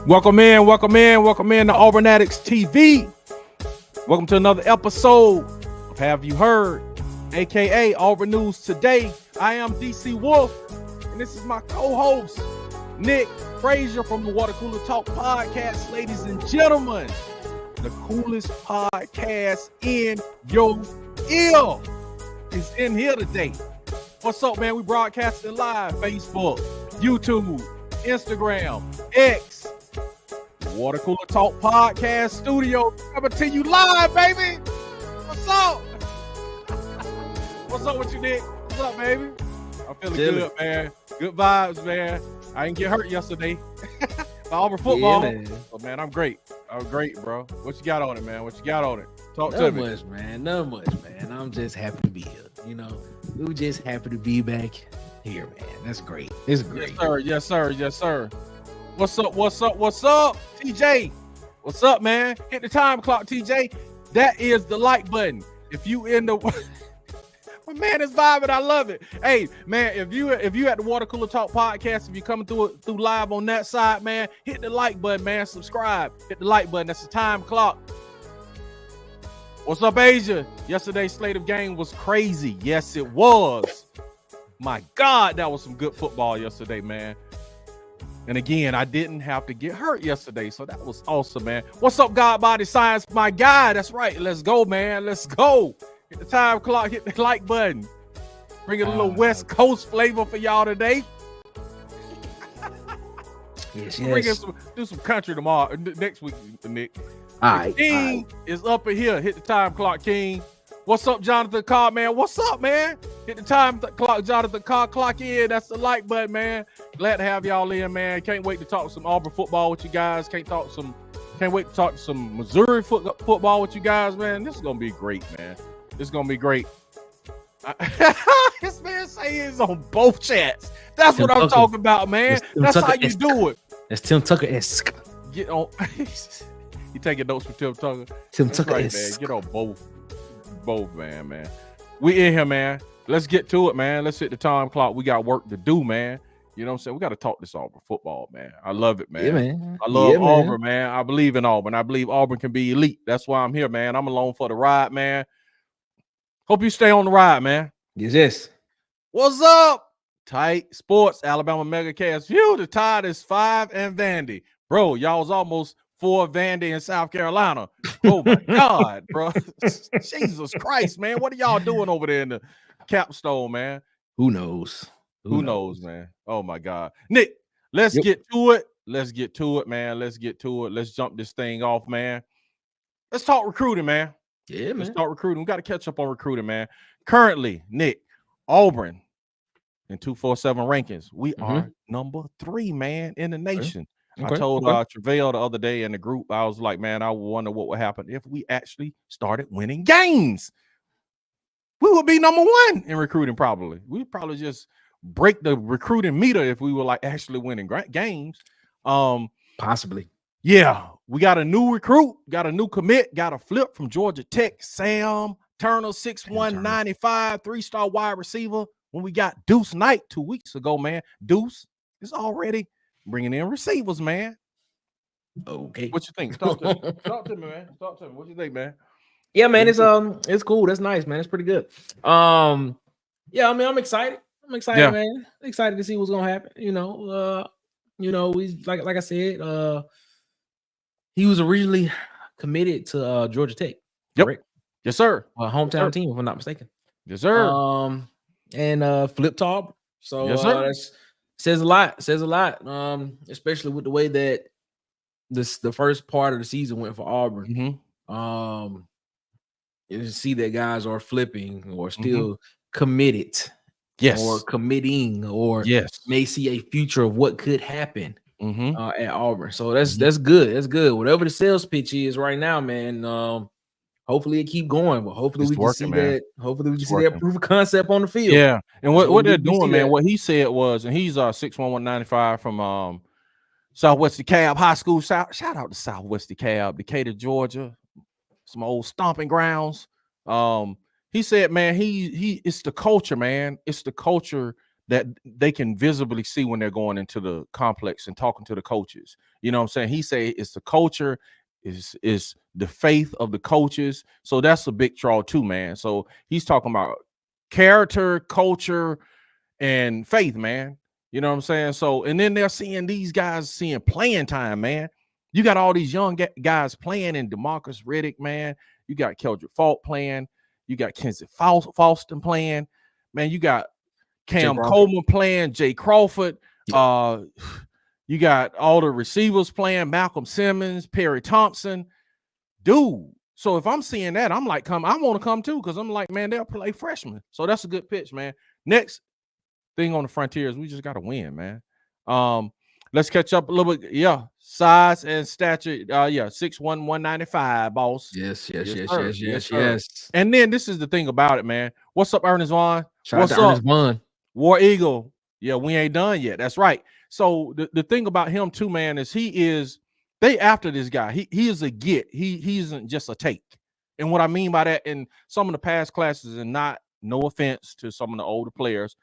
Welcome in to Auburn Addicts TV. Welcome to another episode of Have You Heard, aka Auburn News Today. I am DC Wolf, and this is my co-host, Nick Frazier from the Water Cooler Talk podcast. Ladies and gentlemen, the coolest podcast in your ear is in here today. What's up, man? We broadcasting live, Facebook, YouTube, Instagram, X, Water Cooler Talk Podcast Studio coming to you live, baby. What's up? What's up with you, Nick? What's up, baby? I'm feeling good, man. Good vibes, man. I didn't get hurt yesterday. Auburn football. Yeah, man. But man, I'm great. I'm great, bro. What you got on it, man? What you got on it? Talk to me. Not much, man. I'm just happy to be here. You know, we were just happy to be back here, man. That's great. It's great. Yes, sir. What's up, TJ? What's up, man? Hit the time clock, TJ. That is the like button. If you in the my man is vibing, I love it. Hey, man, if you at the Water Cooler Talk podcast, if you're coming through live on that side, man, hit the like button, man. Subscribe. Hit the like button. That's the time clock. What's up, Asia? Yesterday's slate of game was crazy. Yes, it was. My God, that was some good football yesterday, man. And again, I didn't have to get hurt yesterday, so that was awesome, man. What's up, God Body Science, my guy? That's right. Let's go, man. Let's go. Hit the time clock. Hit the like button. Bring a little West Coast flavor for y'all today. Yes. Do some country tomorrow, next week, Nick. All right. King is up in here. Hit the time clock, King. What's up, Jonathan Carr, man? What's up, man? Hit the time clock, Jonathan Carr. Clock in. That's the like button, man. Glad to have y'all in, man. Can't wait to talk some Auburn football with you guys. Can't wait to talk some Missouri football with you guys, man. This is gonna be great, man. This is gonna be great. This man say it's on both chats. That's what I'm talking about, man. That's how you do it. That's Tim Tucker-esque. Get on. You taking notes from Tim Tucker? Tim Tucker-esque. Right, get on both, man. We in here, man. Let's get to it, man. Let's hit the time clock. We got work to do, man. You know what I'm saying? We got to talk this Auburn football, man. I love it, man. Yeah, man. I love Auburn, man. I believe in Auburn. I believe Auburn can be elite. That's why I'm here, man. I'm along for the ride, man. Hope you stay on the ride, man. Yes. What's up? Tight Sports, Alabama Mega Cast. Phew, the Tide is 5 and Vandy. Bro, y'all was almost 4 Vandy in South Carolina. Oh, my God, bro. Jesus Christ, man. What are y'all doing over there in the capstone, man? Who knows? Who knows, man? Oh, my God. Nick, let's get to it. Let's get to it, man. Let's jump this thing off, man. Let's talk recruiting, man. Yeah, man. Let's start recruiting. We got to catch up on recruiting, man. Currently, Nick, Auburn in 247 rankings. We are number 3, man, in the nation. I told Travail the other day in the group, I was like, man, I wonder what would happen if we actually started winning games. We would be number 1 in recruiting, probably. We'd probably just break the recruiting meter if we were like actually winning games. Possibly. Yeah, we got a new recruit, got a new commit, got a flip from Georgia Tech, Sam Turner, 6'1", 95, 3-star wide receiver. When we got Deuce Knight 2 weeks ago, man, Deuce is already bringing in receivers, man. Okay. What you think? Talk to me, man. Talk to me. What you think, man? Yeah, man, it's cool. That's nice, man. It's pretty good. Yeah, I mean, I'm excited. Man. Excited to see what's gonna happen. We like I said, he was originally committed to Georgia Tech. Yep. Correct? Yes, sir. Hometown team, if I'm not mistaken. Yes, sir. And flipped Auburn. So yes, sir. That says a lot. Especially with the way that the first part of the season went for Auburn. You see that guys are flipping or still committed. Yes. Or committing, or may see a future of what could happen at Auburn. So that's good. That's good. Whatever the sales pitch is right now, man. Hopefully it keep going, but hopefully we can see that. Hopefully we can see that proof of concept on the field. Yeah, and what they're doing, man. What he said was, and he's 6'1", 195 from Southwest DeKalb High School. Shout out to Southwest DeKalb, Decatur, Georgia, some old stomping grounds. He said, man, he it's the culture, man. It's the culture that they can visibly see when they're going into the complex and talking to the coaches. You know what I'm saying? He say it's the culture, is the faith of the coaches. So that's a big draw too, man. So he's talking about character, culture, and faith, man. You know what I'm saying? So, and then they're seeing these guys seeing playing time, man. You got all these young guys playing in DeMarcus Riddick, man. You got Keldrick Faulk playing. You got Kenzie Faustin playing. Man, you got Cam Coleman playing, Jay Crawford. You got all the receivers playing, Malcolm Simmons, Perry Thompson. Dude. So if I'm seeing that, I'm like, I want to come too, because I'm like, man, they'll play freshmen. So that's a good pitch, man. Next thing on the Frontiers, we just got to win, man. Let's catch up a little bit. Yeah, size and stature. 6'1", 195, boss. Yes. And then this is the thing about it, man. What's up, Ernest Vaughn? What's up, Ernest Vaughn? War Eagle. Yeah, we ain't done yet. That's right. So the thing about him too, man, is they after this guy. He is a get. He isn't just a take. And what I mean by that, in some of the past classes, and no offense to some of the older players,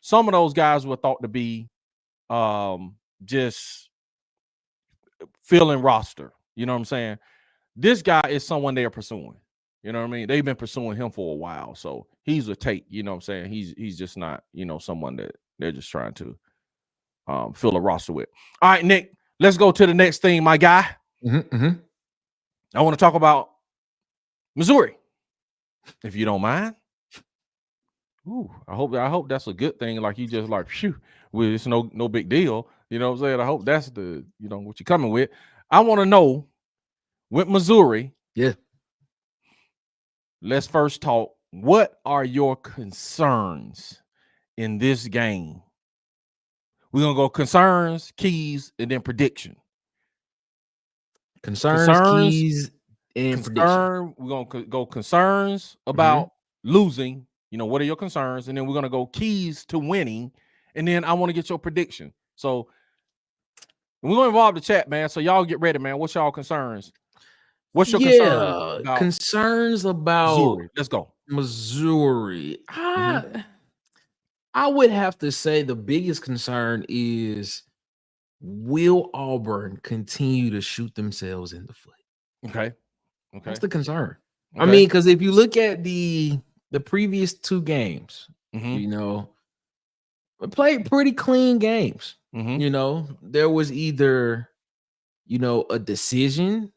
some of those guys were thought to be just filling roster. You know what I'm saying? This guy is someone they are pursuing. You know what I mean? They've been pursuing him for a while. So he's a take, you know what I'm saying? He's just not, someone that they're just trying to fill a roster with. All right, Nick, let's go to the next thing, my guy. I want to talk about Missouri, if you don't mind. Ooh, I hope that's a good thing. Like you just like, phew, well, it's no big deal. You know what I'm saying? I hope that's the, what you're coming with. I want to know with Missouri. Yeah. Let's first talk. What are your concerns in this game? We're going to go concerns, keys, and then prediction. Concerns, keys, and prediction. We're going to go concerns about losing. What are your concerns? And then we're going to go keys to winning. And then I want to get your prediction. So we're going to involve the chat, man. So y'all get ready, man. What's y'all concerns? What's your concerns about Missouri? Let's go. Missouri. I would have to say the biggest concern is, will Auburn continue to shoot themselves in the foot? Okay. That's the concern. Okay. I mean, because if you look at the previous two games, played pretty clean games. There was either a decision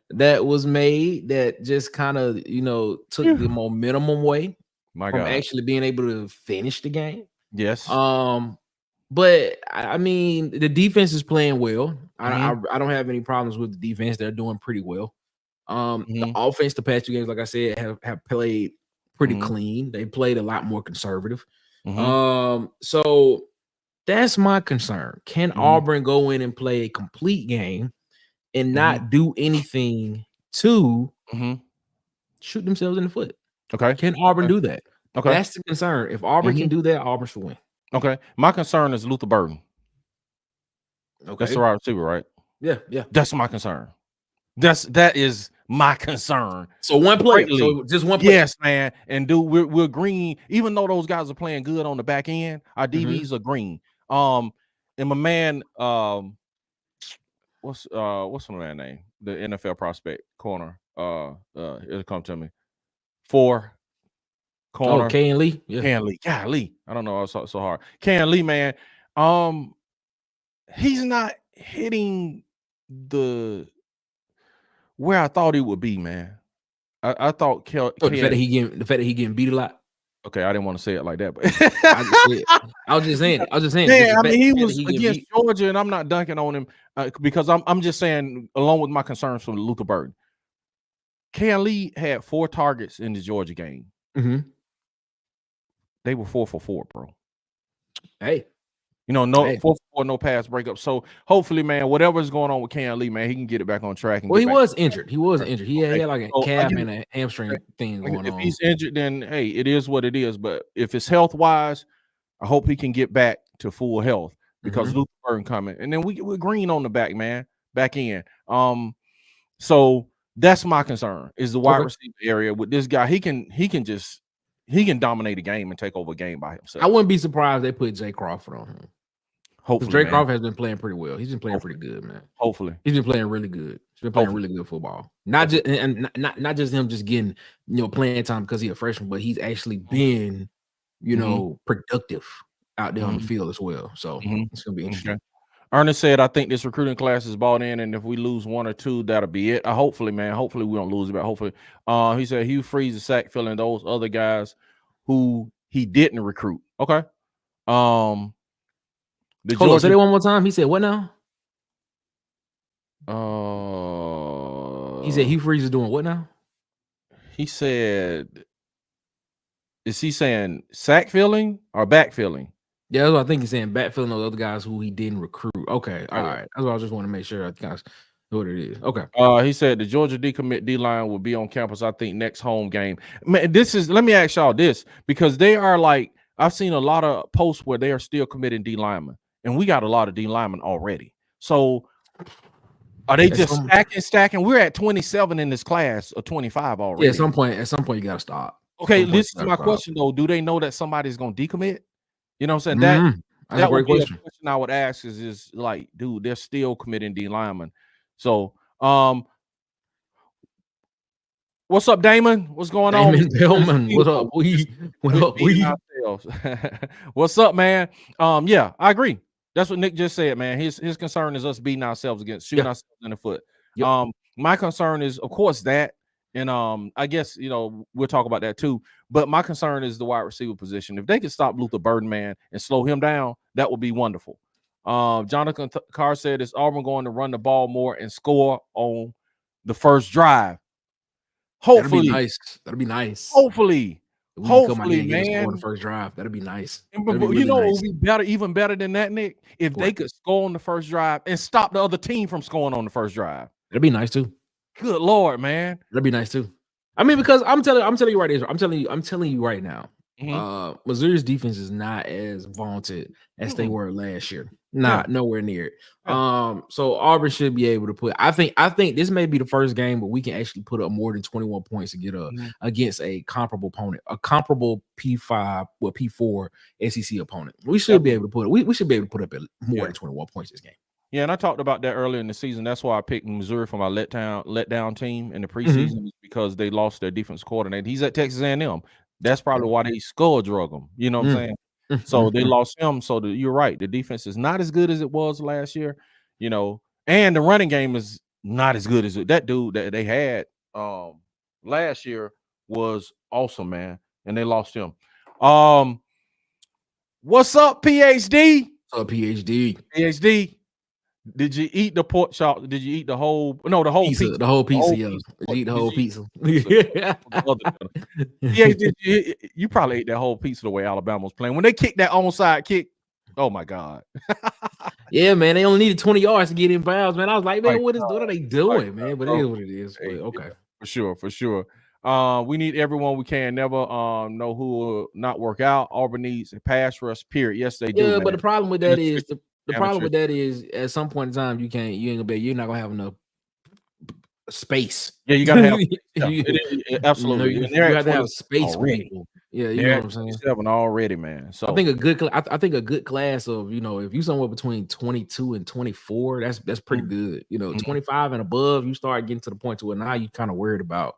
that was made that just kind of took the momentum away from actually being able to finish the game. Yes. But I mean, the defense is playing well. I don't have any problems with the defense. They're doing pretty well. The offense, the past two games, like I said, have played pretty clean. They played a lot more conservative. So that's my concern. Can Auburn go in and play a complete game and not do anything to shoot themselves in the foot? Okay. Can Auburn do that? Okay. That's the concern. If Auburn can do that, Auburn should win. Okay. My concern is Luther Burden. Okay. That's the right receiver, right? Yeah. That's my concern. That is my concern. So one play. So just one play. Yes, man. And dude, we're green. Even though those guys are playing good on the back end, our DBs are green. And my man, what's my man name? The NFL prospect corner. It'll come to me. 4 corner. Oh, Can Lee. Yeah. Can Lee. God, Lee. I don't know. It's so hard. Can Lee, man. He's not hitting where I thought he would be, man. I thought the fact that he getting beat a lot. Okay, I didn't want to say it like that, but I was just saying. Yeah, I mean, he was against Georgia, and I'm not dunking on him because I'm just saying, along with my concerns from Luther Burden, Can Lee had 4 targets in the Georgia game. They were 4 for 4, bro. Hey. 4 for 4, no pass breakup. So hopefully, man, whatever's going on with Can Lee, man, he can get it back on track. Well, he was injured. He had like a calf and a hamstring thing going on. If he's injured, then hey, it is what it is. But if it's health wise, I hope he can get back to full health because Luther Burden coming, and then we're green on the back, man, back end. So that's my concern is the wide receiver area with this guy. He can just he can dominate a game and take over a game by himself. I wouldn't be surprised they put Jay Crawford on him. Hopefully, Jay Crawford has been playing pretty well. He's been playing pretty good, man. Hopefully, he's been playing really good. He's been playing really good football. Not just and not just him just getting playing time because he's a freshman, but he's actually been productive out there on the field as well. So it's gonna be interesting. Okay. Ernest said, "I think this recruiting class is bought in, and if we lose one or two, that'll be it. Hopefully, man. Hopefully, we don't lose it. But hopefully, he said Hugh Freeze, sack filling those other guys who he didn't recruit. Okay. Hold on, say that one more time. He said what now? He said Hugh Freeze is doing what now? He said, is he saying sack filling or back filling? Yeah, that's what I think he's saying. Backfilling those other guys who he didn't recruit. Okay, all right. That's what I just want to make sure I guys know what it is. Okay. He said the Georgia decommit D-line will be on campus, I think, next home game. Man, let me ask y'all this, because they are like, I've seen a lot of posts where they are still committing D linemen, and we got a lot of D linemen already. So are they just stacking? We're at 27 in this class, or 25 already. Yeah, at some point you gotta stop. Okay, this is my question though. Do they know that somebody's gonna decommit? You know what I'm saying? That's a great question. Question I would ask is like, dude, they're still committing D linemen. So, what's up, Damon? What's going on? Bellman, what up? What's up, man? Yeah, I agree. That's what Nick just said, man. His concern is us beating ourselves against shooting ourselves in the foot. Yep. My concern is, of course, that. And I guess we'll talk about that too. But my concern is the wide receiver position. If they could stop Luther Birdman and slow him down, that would be wonderful. Jonathan Carr said, "Is Auburn going to run the ball more and score on the first drive?" Hopefully, that'd be nice. Hopefully, man. On the first drive, that'd be nice. It would be better, even better than that, Nick. If they could score on the first drive and stop the other team from scoring on the first drive, that'd be nice too. Good Lord, man. That'd be nice too. I mean, because I'm telling you right now. I'm telling you right now. Missouri's defense is not as vaunted as they were last year. Nowhere near it. So Auburn should be able to put. I think this may be the first game where we can actually put up more than 21 points to get against a comparable opponent, a comparable P5 or P4 SEC opponent. We should be able to put. We should be able to put up more than 21 points this game. Yeah, and I talked about that earlier in the season. That's why I picked Missouri for my letdown team in the preseason, because they lost their defense coordinator. He's at Texas A&M. That's probably why they skull drug him. You know what I'm saying? So they lost him. So you're right. The defense is not as good as it was last year. And the running game is not as good as that dude that they had last year was awesome, man. And they lost him. What's up, PhD? What's up, PhD? PhD. Did you eat the pork chop? Did you eat the whole? No, the whole pizza. The whole pizza. Yeah, did you eat the whole pizza? Yeah, you probably ate that whole pizza the way Alabama was playing when they kicked that onside kick. Oh my God! Yeah, man, they only needed 20 yards to get in bounds, man. I was like, man, what are they doing, man? But it is what it is. Okay, for sure. We need everyone we can. Never know who will not work out. Auburn needs a pass rush. Period. Yes, they do. Yeah, but the problem with that is the problem with that is at some point in time you're not gonna have enough space. Yeah, you gotta have absolutely. You have to have space for people. Yeah, you know what I'm saying. 7 already, man. So I think a good class of if you somewhere between 22 and 24, that's pretty good. 25 and above, you start getting to the point to where now you kind of worried about.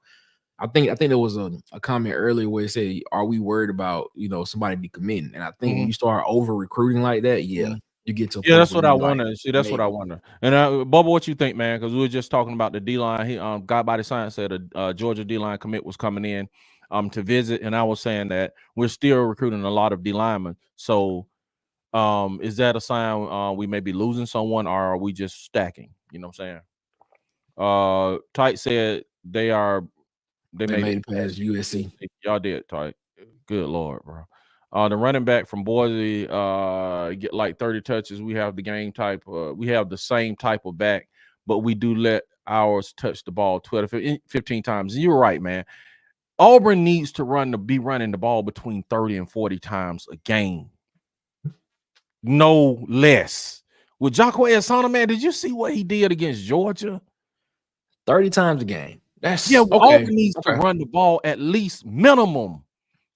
I think there was a comment earlier where it said, "Are we worried about somebody decommitting?" And I think when you start over recruiting like that, you get to that's what I wonder. See, that's what I wonder. And Bubba, what you think, man? Because we were just talking about the D line. He God Body Science said a Georgia D line commit was coming in to visit, and I was saying that we're still recruiting a lot of D linemen. So, is that a sign we may be losing someone, or are we just stacking? You know what I'm saying? Tight said they made it past USC. Y'all did, Tight. Good Lord, bro. The running back from Boise get like 30 touches. We have the game type. We have the same type of back, but we do let ours touch the ball 15 times. And you're right, man. Auburn needs to be running the ball between 30 and 40 times a game. No less. With Jocko Esana, man, did you see what he did against Georgia? 30 times a game. Auburn needs to run the ball at least minimum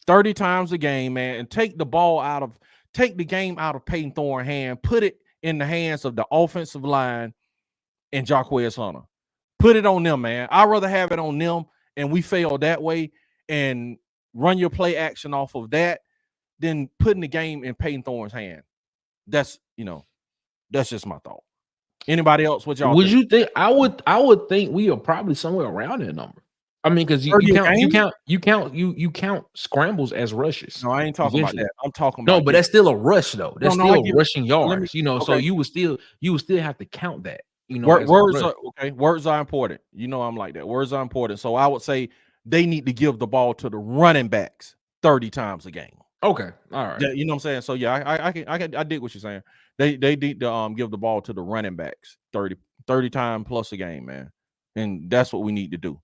30 times a game, man, and take the game out of Peyton Thorne's hand, put it in the hands of the offensive line and Jarquez Hunter. Put it on them, man. I'd rather have it on them and we fail that way and run your play action off of that than putting the game in Peyton Thorne's hand. That's just my thought. Anybody else? What y'all would you think? I would think we are probably somewhere around that number. I mean, because you count scrambles as rushes. No, I ain't talking about that. I'm talking about but that's still a rush though. That's still rushing yards. Okay. So you would still have to count that. Words are important. I'm like that. Words are important. So I would say they need to give the ball to the running backs 30 times a game. Okay, all right. Yeah, you know what I'm saying? So yeah, I dig what you're saying. They need to give the ball to the running backs 30 times plus a game, man. And that's what we need to do.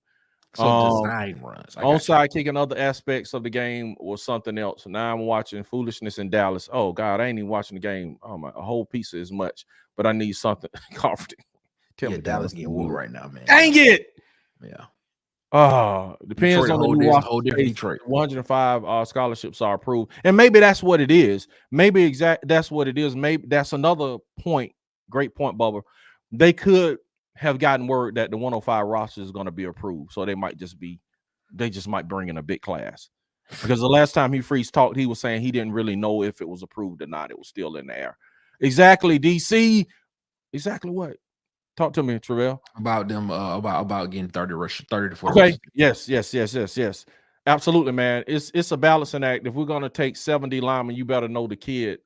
So design runs. Onside kick and other aspects of the game was something else. Now I'm watching foolishness in Dallas. Oh God, I ain't even watching the game. Oh my, a whole piece is much, but I need something comforting. Tell me Dallas getting woo right now, man. Dang it. Yeah. Depends Detroit, on the whole different Detroit. 105 scholarships are approved, and maybe that's what it is. Maybe that's what it is. Maybe that's another point. Great point, Bubba. They could have gotten word that the 105 roster is going to be approved, so they just might bring in a big class. Because the last time Freeze talked, he was saying he didn't really know if it was approved or not. It was still in the air. Exactly, DC. Exactly what? Talk to me, Travell. About them, about getting 30 to 40. Okay. Yes. Absolutely, man. It's a balancing act. If we're gonna take 70 linemen, you better know the kids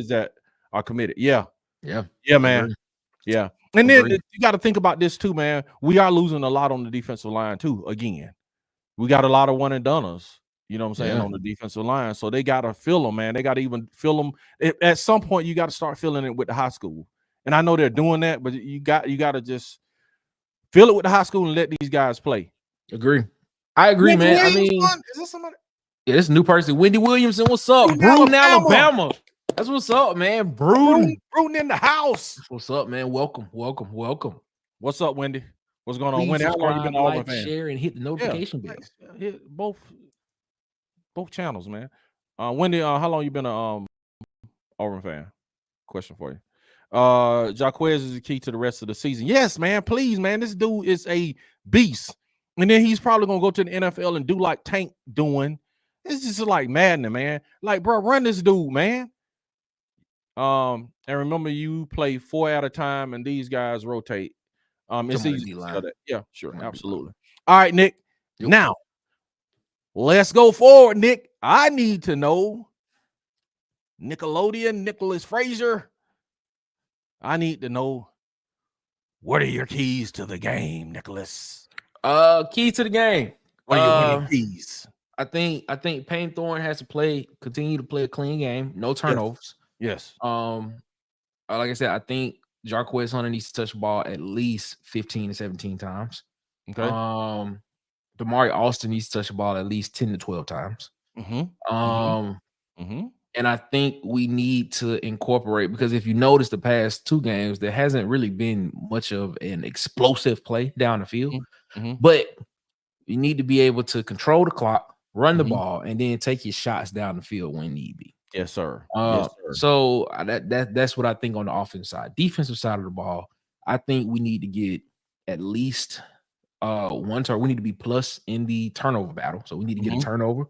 that are committed. Yeah, man. Agree. Yeah. And then you got to think about this too, man. We are losing a lot on the defensive line too. Again, we got a lot of one and doneers. You know what I'm saying, on the defensive line. So they got to fill them, man. They got to even fill them. At some point, you got to start filling it with the high school. And I know they're doing that, but you got to just fill it with the high school and let these guys play. I agree, man. I mean, is this somebody? Yeah, this new person, Wendy Williamson. What's up, Bruton, Alabama? That's what's up, man. Bruton in the house. What's up, man? Welcome. What's up, Wendy? What's going on, Please Wendy? How long you been an Auburn fan? Share and hit the notification bell. Hit both channels, man. Wendy, how long you been an Auburn fan? Question for you. Jarquez is the key to the rest of the season. Yes, man. Please, man. This dude is a beast, and then he's probably gonna go to the NFL and do like Tank doing. It's just like maddening, man. Like, bro, run this dude, man. And remember, you play 4 at a time, and these guys rotate. It's easy to tell that. Yeah, sure, absolutely. All right, Nick. Yep. Now, let's go forward, Nick. I need to know Nickelodeon, Nicholas Frazier. I need to know, what are your keys to the game, Nicholas? Keys to the game. What are your keys? I think Payne Thorne has to continue to play a clean game, no turnovers. Yes. Like I said, I think Jarquez Hunter needs to touch the ball at least 15 to 17 times. Okay. Damari Austin needs to touch the ball at least 10 to 12 times. And I think we need to incorporate, because if you notice the past 2 games, there hasn't really been much of an explosive play down the field. But you need to be able to control the clock, run the ball, and then take your shots down the field when need be. Yes, sir. So that's what I think on the offensive side. Defensive side of the ball, I think we need to get at least one turn. We need to be plus in the turnover battle. So we need to get a turnover.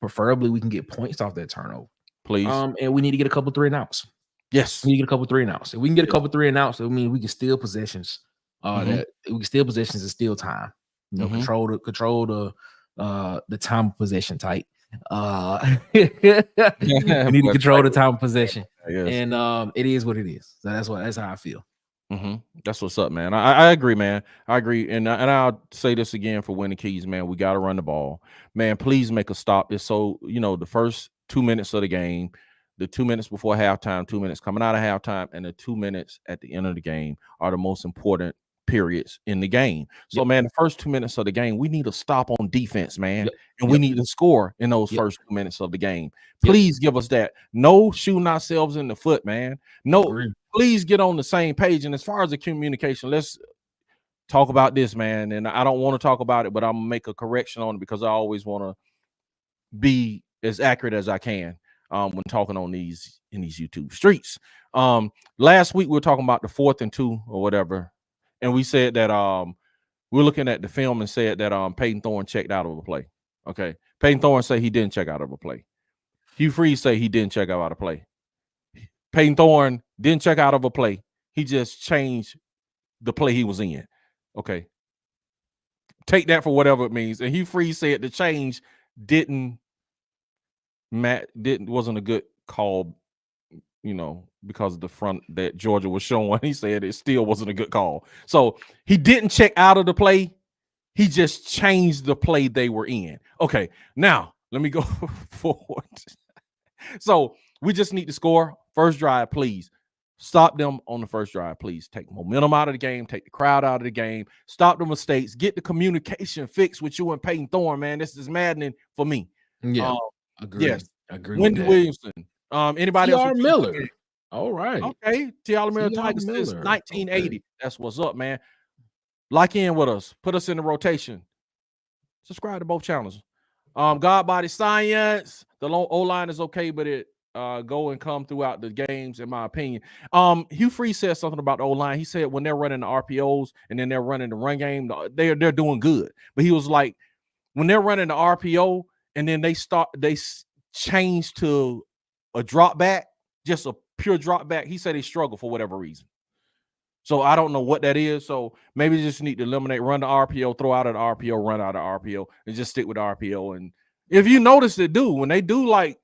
Preferably we can get points off that turnover. Please. And we need to get a couple 3 and outs. Yes. We need to get a couple 3 and outs. If we can get a couple 3 and outs, I mean we can steal possessions. That we can steal possessions and steal time. You know, control the time of possession type. We need to control the time of possession. And it is what it is. So that's how I feel. That's what's up, man. I agree, man. I agree. And I'll say this again for winning keys, man. We got to run the ball, man. Please make a stop. It's so, the first 2 minutes of the game, the 2 minutes before halftime, 2 minutes coming out of halftime, and the 2 minutes at the end of the game are the most important periods in the game. So, man, the first 2 minutes of the game, we need to stop on defense, man. And we need to score in those first 2 minutes of the game. Please give us that. No shooting ourselves in the foot, man. No, please get on the same page. And as far as the communication, let's talk about this, man. And I don't want to talk about it, but I'm gonna make a correction on it because I always want to be as accurate as I can when talking on these YouTube streets. Last week we were talking about the 4th and 2 or whatever, and we said that we're looking at the film and said that Peyton Thorne checked out of a play. Okay, Peyton Thorne said he didn't check out of a play. Hugh Freeze say he didn't check out of a play. Peyton Thorne didn't check out of a play. He just changed the play he was in. Okay, take that for whatever it means. And Hugh Freeze said the change wasn't a good call, because of the front that Georgia was showing. He said it still wasn't a good call. So he didn't check out of the play. He just changed the play they were in. Okay, now let me go forward. So we just need to score. First drive, please. Stop them on the first drive, please. Take momentum out of the game. Take the crowd out of the game. Stop the mistakes. Get the communication fixed with you and Peyton Thorne, man. This is maddening for me. Yeah, agree. Yes. Agree. Wendy Williamson. Anybody else? Miller. All right. Okay. T.R. Miller Tigers since 1980. Okay. That's what's up, man. Lock in with us. Put us in the rotation. Subscribe to both channels. God Body Science. The O-line is okay, but it go and come throughout the games, in my opinion. Hugh Freeze said something about the O-line. He said when they're running the RPOs and then they're running the run game, they're doing good. But he was like, when they're running the RPO and then they change to a drop back, just a pure drop back, he said they struggle for whatever reason. So I don't know what that is. So maybe you just need to eliminate, run the RPO, throw out of the RPO, run out of RPO, and just stick with the RPO. And if you notice it, when they do like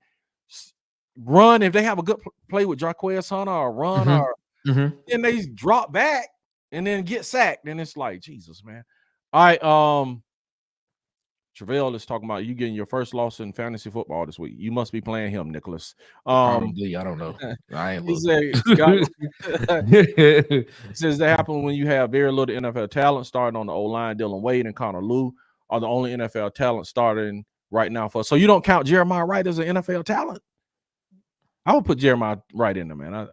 run, if they have a good play with Jarquez Hunter or run, or then they drop back and then get sacked, then it's like, Jesus, man. All right. Travell is talking about you getting your first loss in fantasy football this week. You must be playing him, Nicholas. Probably, I don't know. I ain't says that happens when you have very little NFL talent starting on the O-line. Dylan Wade and Connor Lew are the only NFL talent starting right now for us. So you don't count Jeremiah Wright as an NFL talent? I would put Jeremiah Wright in there, man.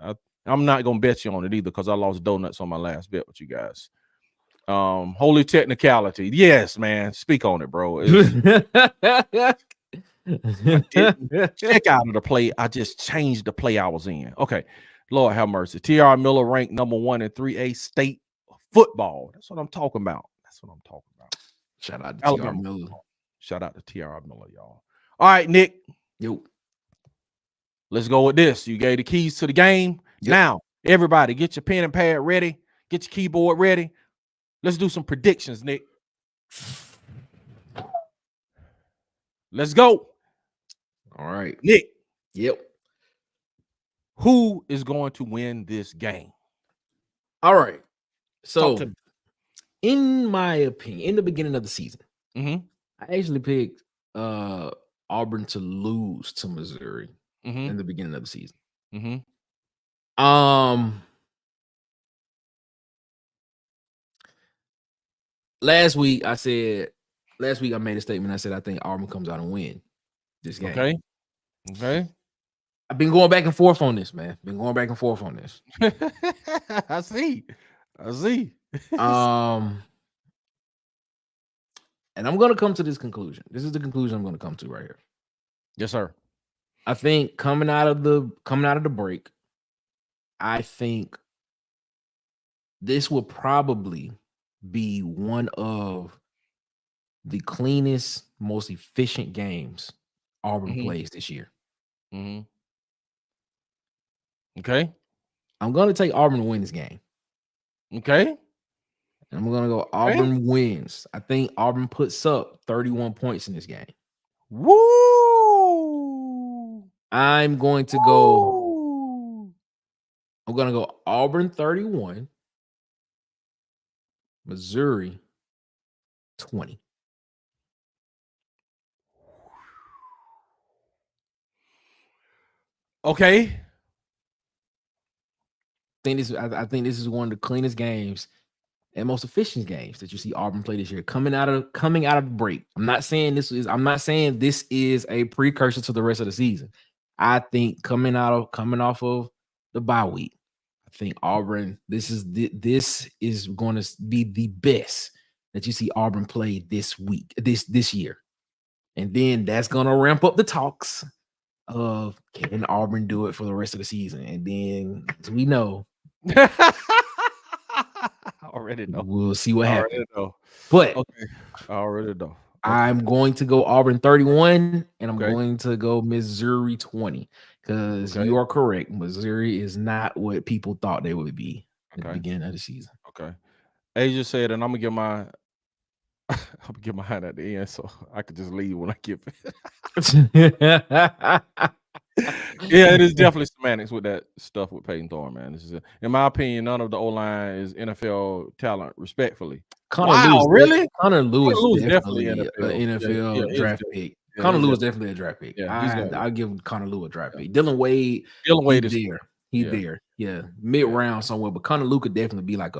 I'm not gonna bet you on it either because I lost donuts on my last bet with you guys. Holy technicality. Yes, man. Speak on it, bro. I didn't check out of the play. I just changed the play I was in. Okay. Lord have mercy. T.R. Miller ranked number 1 in 3A state football. That's what I'm talking about. Shout out to T.R. Miller. Shout out to T.R. Miller, y'all. All right, Nick. Yo. Let's go with this. You gave the keys to the game. Yep. Now, everybody, get your pen and pad ready. Get your keyboard ready. Let's do some predictions, Nick. Let's go. All right. Nick. Yep. Who is going to win this game? All right. So, in my opinion, in the beginning of the season, I actually picked Auburn to lose to Missouri in the beginning of the season. Last week I made a statement. I said I think Auburn comes out and win this game. Okay. I've been going back and forth on this, man. I see. And I'm gonna come to this conclusion. This is the conclusion I'm gonna come to right here. Yes, sir. I think coming out of the break, I think this will probably be one of the cleanest, most efficient games Auburn plays this year. Okay. I'm going to take Auburn to win this game. Okay. And I'm going to go Auburn wins. I think Auburn puts up 31 points in this game. Woo! I'm going to go Auburn 31, Missouri 20. Okay. I think this is one of the cleanest games and most efficient games that you see Auburn play this year. Coming out of the break. I'm not saying this is a precursor to the rest of the season. I think coming off of the bye week, I think Auburn, this is going to be the best that you see Auburn play this week, this year. And then that's gonna ramp up the talks of can Auburn do it for the rest of the season? And then, as we know, already know. We'll see what happens. Know. But okay, I already know. Okay. I'm going to go Auburn 31, and I'm going to go Missouri 20 because you are correct. Missouri is not what people thought they would be at the beginning of the season. Okay. Asia said, and I'm gonna get my hand at the end, so I could just leave when I get yeah, it is definitely semantics with that stuff with Peyton Thorne, man. This is in my opinion, none of the O-line is NFL talent, respectfully. Really? Connor Lewis definitely an NFL draft pick. Connor Lewis definitely a draft pick. Yeah, I'll give Connor Lewis a draft pick. Dylan Wade is there. He's there. Yeah, mid-round somewhere. But Connor Lewis could definitely be like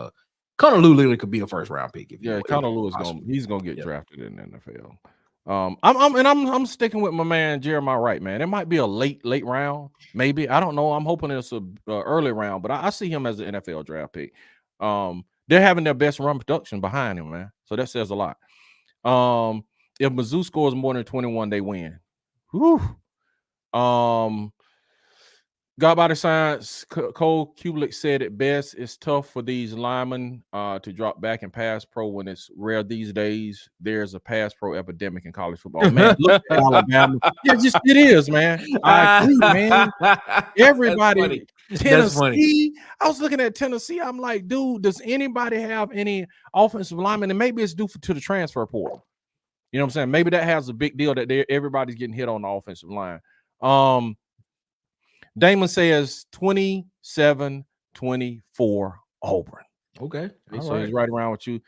Connor Lewis literally could be a first-round pick. Connor Lewis he's gonna get drafted in the NFL. I'm sticking with my man Jeremiah Wright, man. It might be a late round, maybe. I don't know. I'm hoping it's a early round, but I see him as an NFL draft pick. They're having their best run production behind him, man. So that says a lot. If Mizzou scores more than 21, they win. Whew. God by the Science, Cole Kubelik said it best. It's tough for these linemen to drop back and pass pro when it's rare these days. There's a pass pro epidemic in college football. Man, look at Alabama. Yeah, it is, man. I agree, man. Everybody, Tennessee. I was looking at Tennessee. I'm like, dude, does anybody have any offensive linemen? And maybe it's due to the transfer portal. You know what I'm saying? Maybe that has a big deal that everybody's getting hit on the offensive line. Damon says 27-24 Auburn. Okay. So he's right around with you.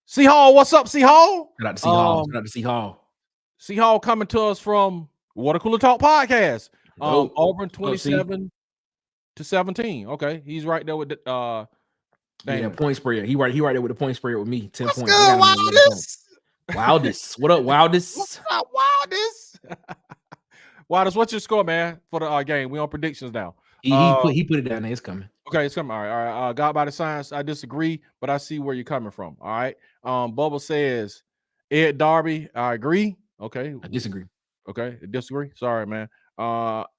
C Hall, what's up, C Hall? Shout out to C Hall. Shout out to C Hall. C Hall coming to us from Water Cooler Talk Podcast. Auburn 27-17. Okay. He's right there with the point spread. He right there with the point spread with me. 10 what's points. Good, Wildest? What up, Wildest? What's up, Wildest? Wildest, what's your score, man, for the game? We on predictions now. He put it down there. It's coming. Okay, it's coming. All right. God by the Science, I disagree, but I see where you're coming from. All right. Bubba says Ed Darby. I agree. Okay. I disagree. Okay. Disagree. Sorry, man.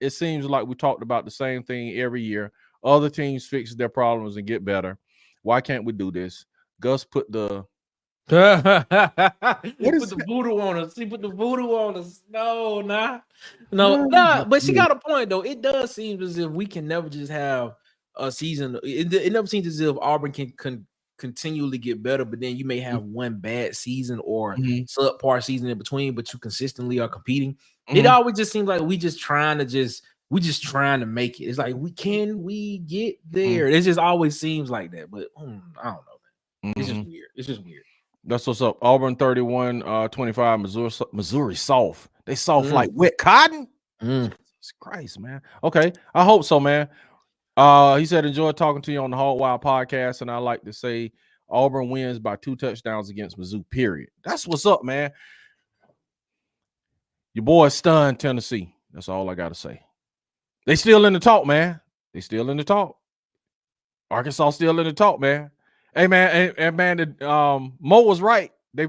It seems like we talked about the same thing every year. Other teams fix their problems and get better. Why can't we do this? Gus put the the voodoo on us. He put the voodoo on us. No. But she got a point though. It does seem as if we can never just have a season. It never seems as if Auburn can continually get better, but then you may have one bad season or subpar season in between, but you consistently are competing. It always just seems like we just trying to make it. It's like we get there. It just always seems like that, but I don't know. It's just weird. That's what's up. Auburn 31-25. Missouri soft. They soft like wet cotton. Jesus Christ, man. Okay, I hope so, man. He said, enjoy talking to you on the Hog Wild podcast, and I like to say Auburn wins by 2 touchdowns against Mizzou, period. That's what's up, man. Your boy stunned Tennessee. That's all I got to say. They still in the talk, man. They still in the talk. Arkansas still in the talk, man. Hey, man, and man, Mo was right. They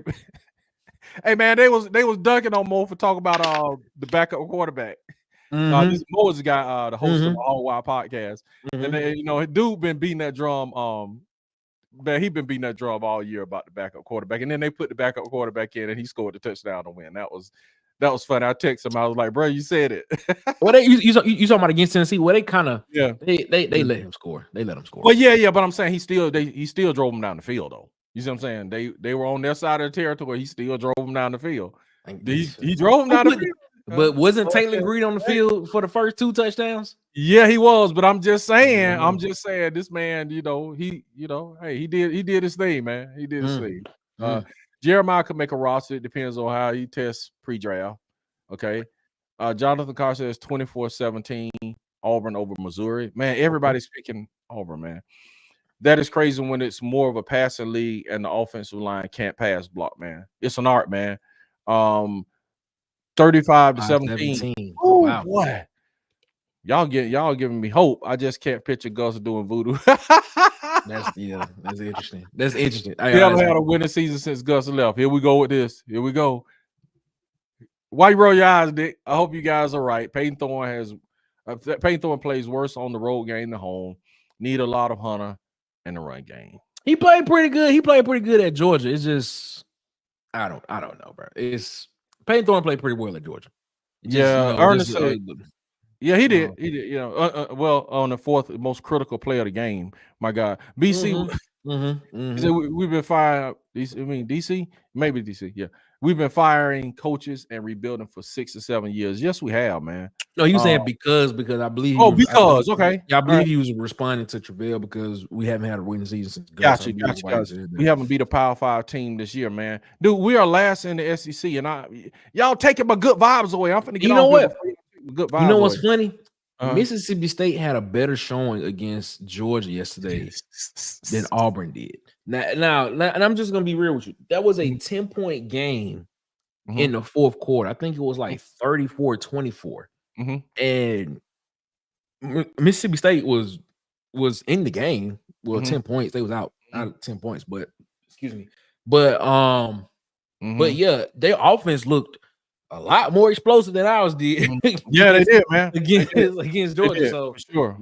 was dunking on Mo for talking about the backup quarterback. This Mo is the guy, the host of the All Wild podcast, and then, dude been beating that drum. Man, he been beating that drum all year about the backup quarterback, and then they put the backup quarterback in, and he scored the touchdown to win. That was funny. I texted him. I was like, bro, you said it. Well, you talking about against Tennessee? Well, they kind of they let him score. They let him score. Well, yeah, but I'm saying he still drove him down the field though. You see what I'm saying? They were on their side of the territory. He still drove him down the field. He drove him down the field. But wasn't Taylor Green on the field for the first 2 touchdowns? Yeah, he was. But I'm just saying, this man, he did his thing, man. He did his thing. Jeremiah could make a roster. It depends on how he tests pre-draft. Okay. Jonathan Carr says 24-17 Auburn over Missouri. Man, everybody's picking Auburn, man. That is crazy when it's more of a passing league and the offensive line can't pass block, man. It's an art, man. 35-17. Oh, wow. Boy. Y'all giving me hope. I just can't picture Gus doing voodoo. That's interesting. That's interesting. We haven't had a winning season since Gus left. Here we go with this. Here we go. Why you roll your eyes, Nick? I hope you guys are right. Peyton Thorne plays worse on the road game than home. Need a lot of Hunter in the run game. He played pretty good. He played pretty good at Georgia. It's just I don't know, bro. It's Peyton Thorne played pretty well at Georgia. Ernest said, yeah, he did. He did. Well, on the fourth most critical play of the game, my God, BC. He said we've been firing. DC, maybe DC. Yeah, we've been firing coaches and rebuilding for 6 or 7 years. Yes, we have, man. No, you saying because I believe. Okay. Yeah, I believe he was responding to Travell because we haven't had a winning season since. Gotcha. We haven't beat a Power 5 team this year, man. Dude, we are last in the SEC, and y'all taking my good vibes away. I'm finna get good vibes. You know what's funny? Mississippi State had a better showing against Georgia yesterday than Auburn did. Now, and I'm just gonna be real with you. That was a 10-point game in the fourth quarter. I think it was like 34-24. And Mississippi State was in the game. Well, 10 points. They was out 10 points, but excuse me. But yeah, their offense looked a lot more explosive than ours did. Yeah, they did, man. Against Georgia. So for sure.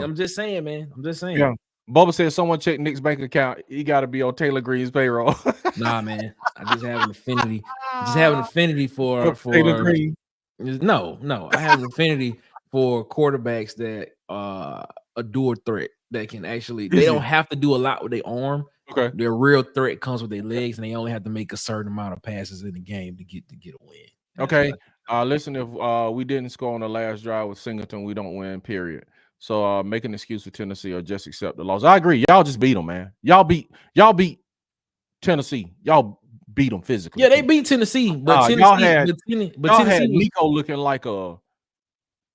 I'm just saying, man. I'm just saying. Yeah. Bubba said someone check Nick's bank account. He got to be on Taylor Green's payroll. Nah, man. I just have an affinity. For Taylor Green. No. I have an affinity for quarterbacks that a dual threat that can actually. They don't have to do a lot with their arm. Okay. Their real threat comes with their legs, and they only have to make a certain amount of passes in the game to get a win. Okay. Listen, if we didn't score on the last drive with Singleton, we don't win, period. So make an excuse for Tennessee or just accept the loss. I agree. Y'all just beat them, man. Y'all beat Tennessee. Y'all beat them physically. Yeah, they beat Tennessee, but Tennessee, y'all had Tennessee Nico looking like a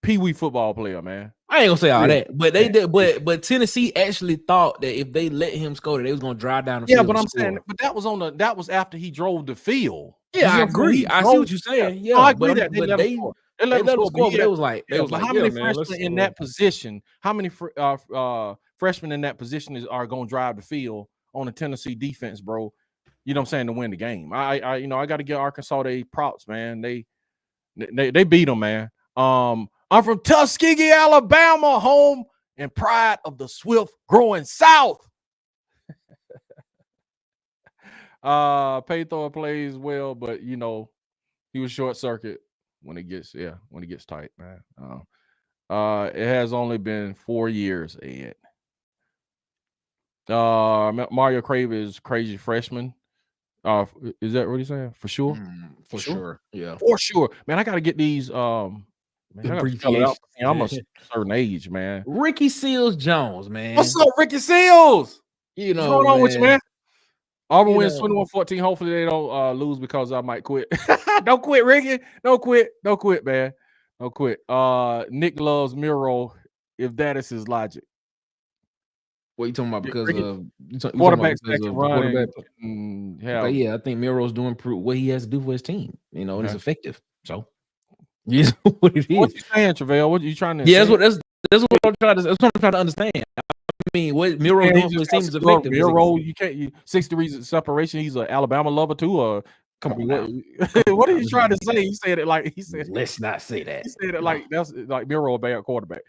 pee-wee football player, man. I ain't gonna say all that, but they did. But Tennessee actually thought that if they let him score, they was gonna drive down the field. Yeah, but I'm saying, but that was after he drove the field. Yeah, I agree. I see what you're saying. Yeah, I agree that they let him score. But they was like, how many freshmen in that position? How many freshmen in that position are going to drive the field on the Tennessee defense, bro? You know what I'm saying, to win the game. I got to give Arkansas they props, man. They beat them, man. I'm from Tuskegee, Alabama, home and pride of the swift growing South. Paythor plays well, but he was short circuit when it gets tight, man. It has only been 4 years, Ed. Mario Crave is crazy freshman. Is that what he's saying? For sure? For sure. Yeah. For sure. Man, I gotta get these man, I'm a certain age, man. Ricky Seals Jones, man. What's up, Ricky Seals? What's going on with you, man? Auburn wins 21-14. Hopefully they don't lose because I might quit. Don't quit, Ricky. Don't quit, man. Don't quit. Nick loves Miro if that is his logic. What are you talking about? Because of quarterbacks that can run. Yeah, I think Miro's doing what he has to do for his team. And it's effective. So yes, what it is. What you saying, Travell? What are you trying to? Yeah, that's what I'm trying to understand. I mean, what Miro doing for his team is effective. Miro, you can't. 6 degrees of separation. He's an Alabama lover too. Or come on, what are you trying to say? He said it like he said. Let's not say that. He said it like that's like Miro a bad quarterback.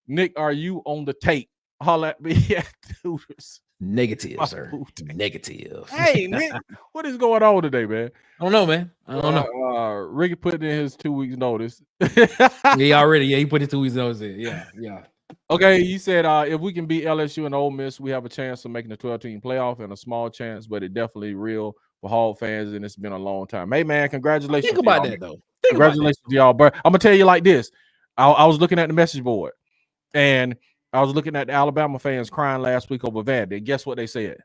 Nick, are you on the tape? Holla at me at Tutors. Negative, sir. Negative. Hey, Nick, what is going on today, man? I don't know, man. I don't know. Ricky put in his 2 weeks notice. He put his 2 weeks notice in. Yeah. Okay, he said if we can beat LSU and Ole Miss, we have a chance of making the 12-team playoff, and a small chance, but it definitely real for Hog fans, and it's been a long time. Hey, man, congratulations. Think about that, though. Congratulations to y'all, bro. I'm gonna tell you like this. I was looking at the message board, and I was looking at the Alabama fans crying last week over Vandy. Guess what they said?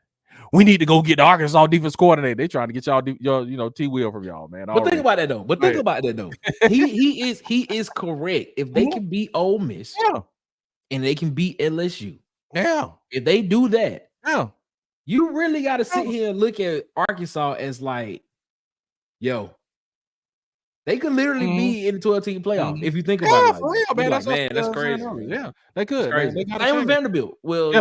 We need to go get the Arkansas defense coordinator. They trying to get y'all T-Wheel from y'all, man. But think about that though. He is correct. If they can beat Ole Miss, and they can beat LSU, if they do that, you really got to sit here and look at Arkansas as like, they could literally be in the 12-team playoff if you think about it. For real, man. That's crazy. Yeah, they could. Man. Same with Vanderbilt. Well,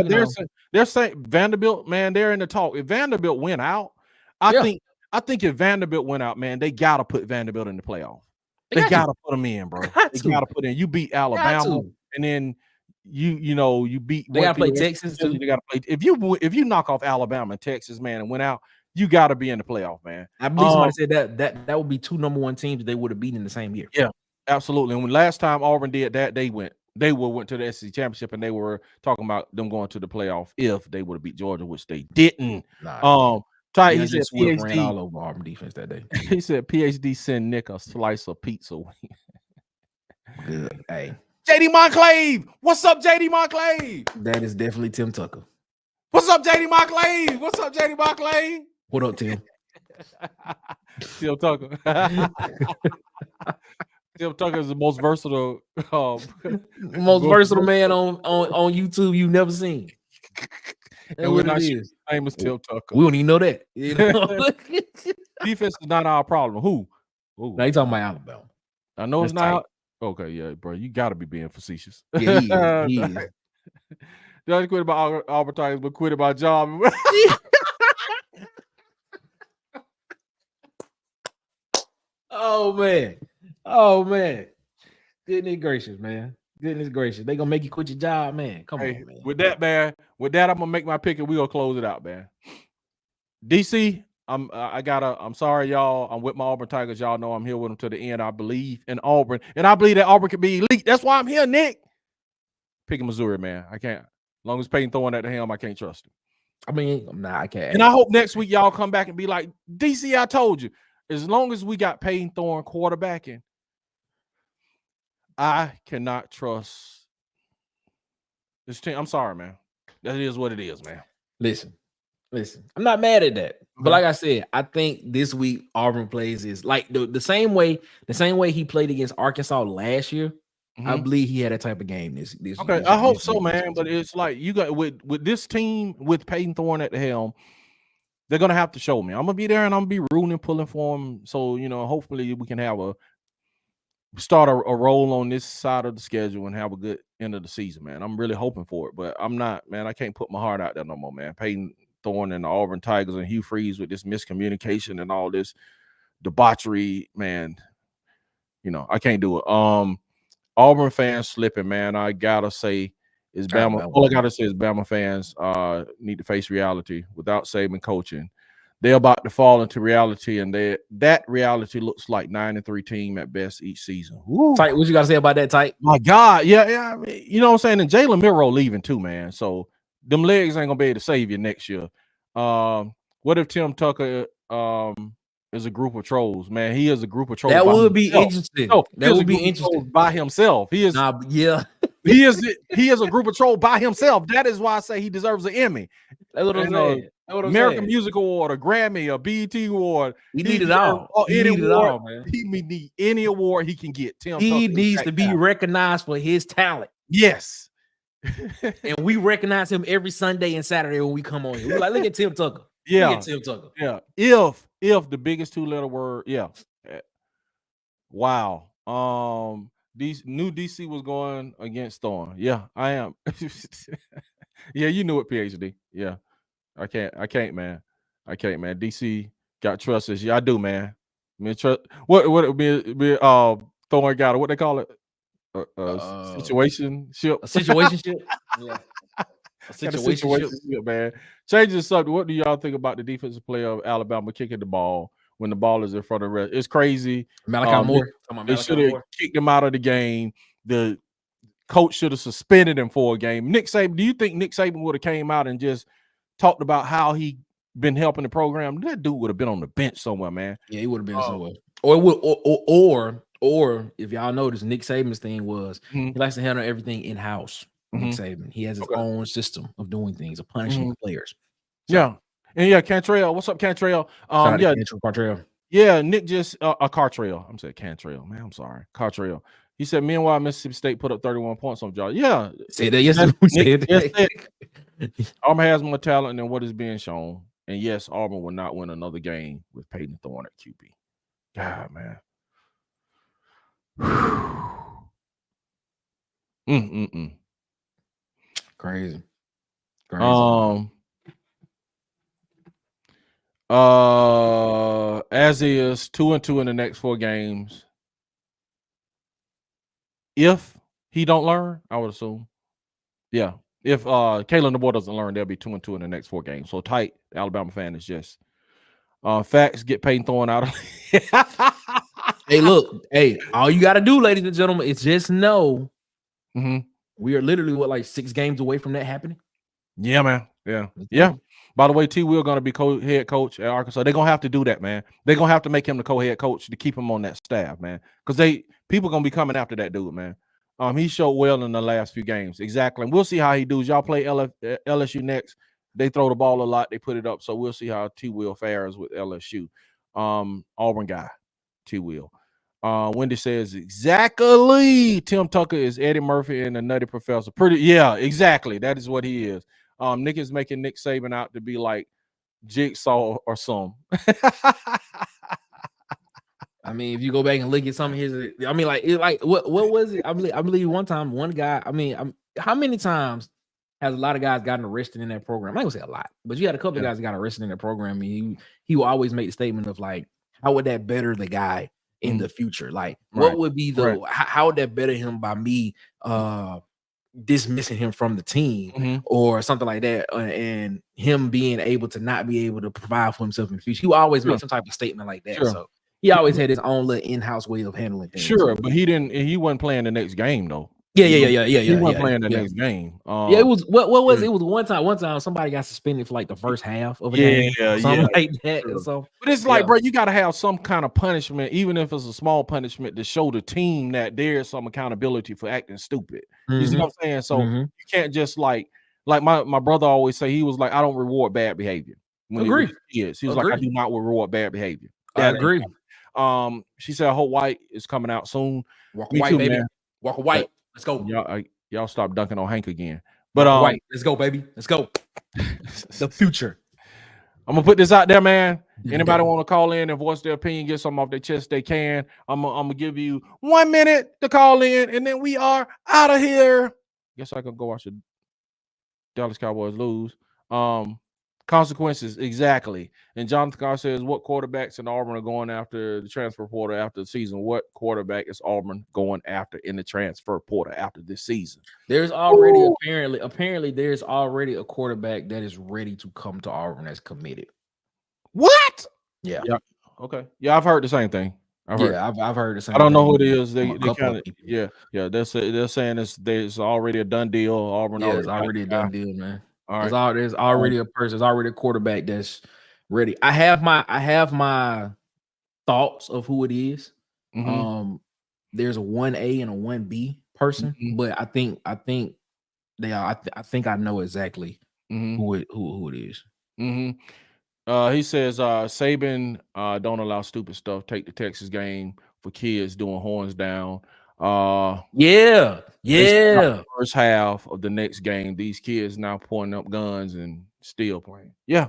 they're saying Vanderbilt, man. They're in the talk. If Vanderbilt went out, I I think if Vanderbilt went out, man, they gotta put Vanderbilt in the playoff. They gotta put them in, bro. They gotta put in. You beat Alabama, and then you beat. They gotta play Texas too. They gotta play. If you knock off Alabama and Texas, man, and went out, you gotta be in the playoff, man. I believe somebody said that would be 2 number 1 teams they would have beaten in the same year. Yeah, absolutely. And when last time Auburn did that, they went to the SEC championship, and they were talking about them going to the playoff if they would have beat Georgia, which they didn't. Ty, he said PhD ran all over Auburn defense that day. He said PhD send Nick a slice of pizza. Good. Hey, JD Monclave, what's up, JD Monclave? That is definitely Tim Tucker. What's up, JD Monclave? What's up, JD Monclave? What up, Tim? Tim Tucker. Tim Tucker is the most versatile, versatile man on YouTube you've never seen. And we're not sure his name is Tim Tucker. We don't even know that. You know? Defense is not our problem. Who? Now you talking about Alabama. I know it's not. Okay, yeah, bro. You got to be being facetious. Yeah, he is. Don't quit about Auburn Tigers, but quit about job. Oh man. Goodness gracious, man. Goodness gracious. They gonna make you quit your job, man. Come on, man. With that, I'm gonna make my pick and we gonna close it out, man. DC, I'm sorry, y'all. I'm with my Auburn Tigers. Y'all know I'm here with them to the end. I believe in Auburn, and I believe that Auburn can be elite. That's why I'm here, Nick. Picking Missouri, man. I can't. As long as Peyton throwing at the helm, I can't trust him. I mean, I can't. And I hope next week y'all come back and be like, DC, I told you. As long as we got Peyton Thorne quarterbacking, I cannot trust this team. I'm sorry, man. That is what it is, man. Listen. I'm not mad at that. But like I said, I think this week Auburn plays is like the same way he played against Arkansas last year. I believe he had that type of game this okay, I hope so, man. But it's like you got with this team with Peyton Thorne at the helm, they're gonna have to show me. I'm gonna be there and I'm gonna be rooting and pulling for them. So hopefully we can have start a roll on this side of the schedule and have a good end of the season, man. I'm really hoping for it, but I'm not, man. I can't put my heart out there no more, man. Peyton Thorne and the Auburn Tigers and Hugh Freeze with this miscommunication and all this debauchery, man. I can't do it. Auburn fans slipping, man. I gotta say, is Bama. All I gotta say is Bama fans need to face reality. Without Saban coaching, they're about to fall into reality, and that reality looks like 9-3 team at best each season. Woo. Tight, what you gotta say about that, Tight? My God, yeah. I mean, you know what I'm saying? And Jalen Milroe leaving too, man. So them legs ain't gonna be able to save you next year. What if Tim Tucker is a group of trolls, man? He is a group of trolls. That would be interesting. No, that would be interesting by himself. He is. He is a group of trolls by himself. That is why I say he deserves an Emmy. That's what I'm saying. American Music Award, a Grammy, a BET Award. He need it all. Man. He need any award he can get. He needs to be recognized for his talent. Yes. And we recognize him every Sunday and Saturday when we come on here. We're like, look at Tim Tucker. Yeah. Look at Tim Tucker. Yeah. If the biggest 2-letter word, yeah. Wow. New DC was going against Thorne. Yeah, I am. Yeah, you knew it, PhD. Yeah. I can't, man. DC got trust issues. Yeah, I do, man. I mean, what it be Thorne got what they call it? Situationship. A situationship. Yeah. A situationship, man. Changing the subject. What do y'all think about the defensive player of Alabama kicking the ball when the ball is in front of the rest? It's crazy. Malachi Moore. They should have kicked him out of the game. The coach should have suspended him for a game. Nick Saban, do you think Nick Saban would have came out and just talked about how he been helping the program? That dude would have been on the bench somewhere, man. Yeah, he would have been somewhere. Or it would, or if y'all notice, Nick Saban's thing was he likes to handle everything in-house. Nick Saban. He has his own system of doing things, of punishing players. So, yeah. And yeah, Cantrell. What's up, Cantrell? Cantrell. Yeah, Nick just Cartrell. I'm saying Cantrell, man. I'm sorry. Cartrell. He said, meanwhile, Mississippi State put up 31 points on y'all. Yeah. Say that yesterday. Auburn has more talent than what is being shown. And yes, Auburn will not win another game with Peyton Thorne at QB. God, man. Crazy. As is 2-2 in the next 4 games. If he don't learn, I would assume. Yeah. If Kalen DeBoer doesn't learn, they'll be 2-2 in the next 4 games. So tight. The Alabama fan is just facts get Peyton thrown out. Hey, look, hey, all you got to do, ladies and gentlemen, is just know we are literally like 6 games away from that happening. Yeah, man. Yeah. By the way, T. Will going to be head coach at Arkansas. They're going to have to do that, man. They're going to have to make him the co-head coach to keep him on that staff, man. Because people going to be coming after that dude, man. He showed well in the last few games. Exactly. And we'll see how he does. Y'all play LSU next. They throw the ball a lot. They put it up. So we'll see how T. Will fares with LSU. Auburn guy, T. Will. Wendy says, exactly. Tim Tucker is Eddie Murphy and the Nutty Professor. Yeah, exactly. That is what he is. Nick is making Nick Saban out to be like Jigsaw or some. I mean, if you go back and look at some of his, I mean, what was it? I believe one time, one guy, how many times has a lot of guys gotten arrested in that program? I ain't gonna say a lot, but you had a couple of guys that got arrested in that program. And he will always make the statement of like, how would that better the guy in the future? Like, what would be how would that better him by me dismissing him from the team or something like that, and him being able to not be able to provide for himself in the future? He will always make some type of statement like that. So he always had his own little in-house way of handling things. But he wasn't playing the next game though. Yeah. He wasn't playing the next game. It was what was it? It was one time somebody got suspended for like the first half of a game, something like that. So, but it's like, bro, you got to have some kind of punishment, even if it's a small punishment, to show the team that there's some accountability for acting stupid. You see what I'm saying? So you can't just like my brother always say, he was like, I don't reward bad behavior. Agree. He was like, I do not reward bad behavior. I agree. She said Hope White is coming out soon. Walker White, baby. Man. Walker White. Let's go. Y'all stop dunking on Hank again. But White, let's go, baby. Let's go. The future. I'm gonna put this out there, man. Anybody want to call in and voice their opinion, get something off their chest, they can. I'm gonna give you 1 minute to call in, and then we are out of here. Guess I could go watch the Dallas Cowboys lose. Consequences, exactly. And Jonathan Carr says, what quarterbacks in Auburn are going after the transfer portal after the season? What quarterback is Auburn going after in the transfer portal after this season? There's already apparently there's already a quarterback that is ready to come to Auburn that's committed. What? Yeah. Okay. Yeah, I've heard the same thing. I've heard the same. I don't know who it is. They kind of They're saying there's already a done deal. Auburn. Yeah, it's already a done deal, man. All right. There's already a person. There's already a quarterback that's ready. I have my thoughts of who it is. There's a 1A and a 1B person, but I think they are. I think I know exactly who it is. He says Saban don't allow stupid stuff. Take the Texas game for kids doing horns down. First half of the next game, these kids now pointing up guns and still playing. Real,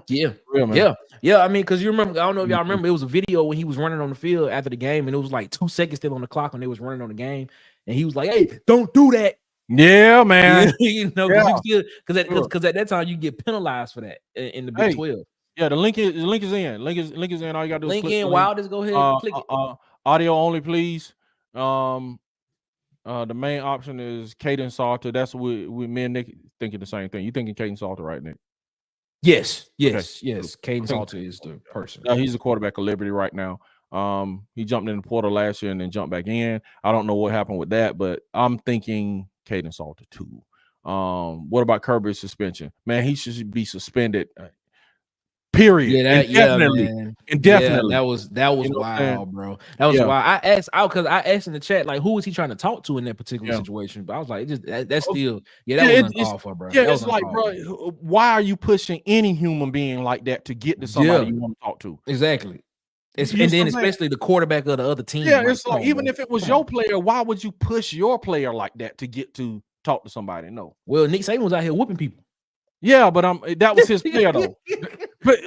man. I mean, because you remember, I don't know if y'all remember, it was a video when he was running on the field after the game, and it was like 2 seconds still on the clock when they was running on the game, and he was like, "Hey, don't do that." Yeah, man. Because at that time you get penalized for that in the Big 12. Yeah, the link is in. Link is in. All you gotta do is link in. Wildest, go ahead and click it. Audio only, please. The main option is Caden Salter. That's what me and Nick thinking the same thing. You thinking Caden Salter, right, Nick? Yes. Caden Salter is the person. He's the quarterback of Liberty right now. He jumped in the portal last year and then jumped back in. I don't know what happened with that, but I'm thinking Caden Salter too. What about Kirby's suspension? Man, he should be suspended. Period. Indefinitely. Yeah, that was wild, bro. That was wild. I asked in the chat, like, who was he trying to talk to in that particular situation? But I was like, that's still that was uncalled for, bro. Yeah, it's like, bro, why are you pushing any human being like that to get to somebody you want to talk to? Exactly. And then especially the quarterback of the other team. Yeah, it's like, even if it was your player, why would you push your player like that to get to talk to somebody? No. Well, Nick Saban was out here whooping people. Yeah, but that was his player though. But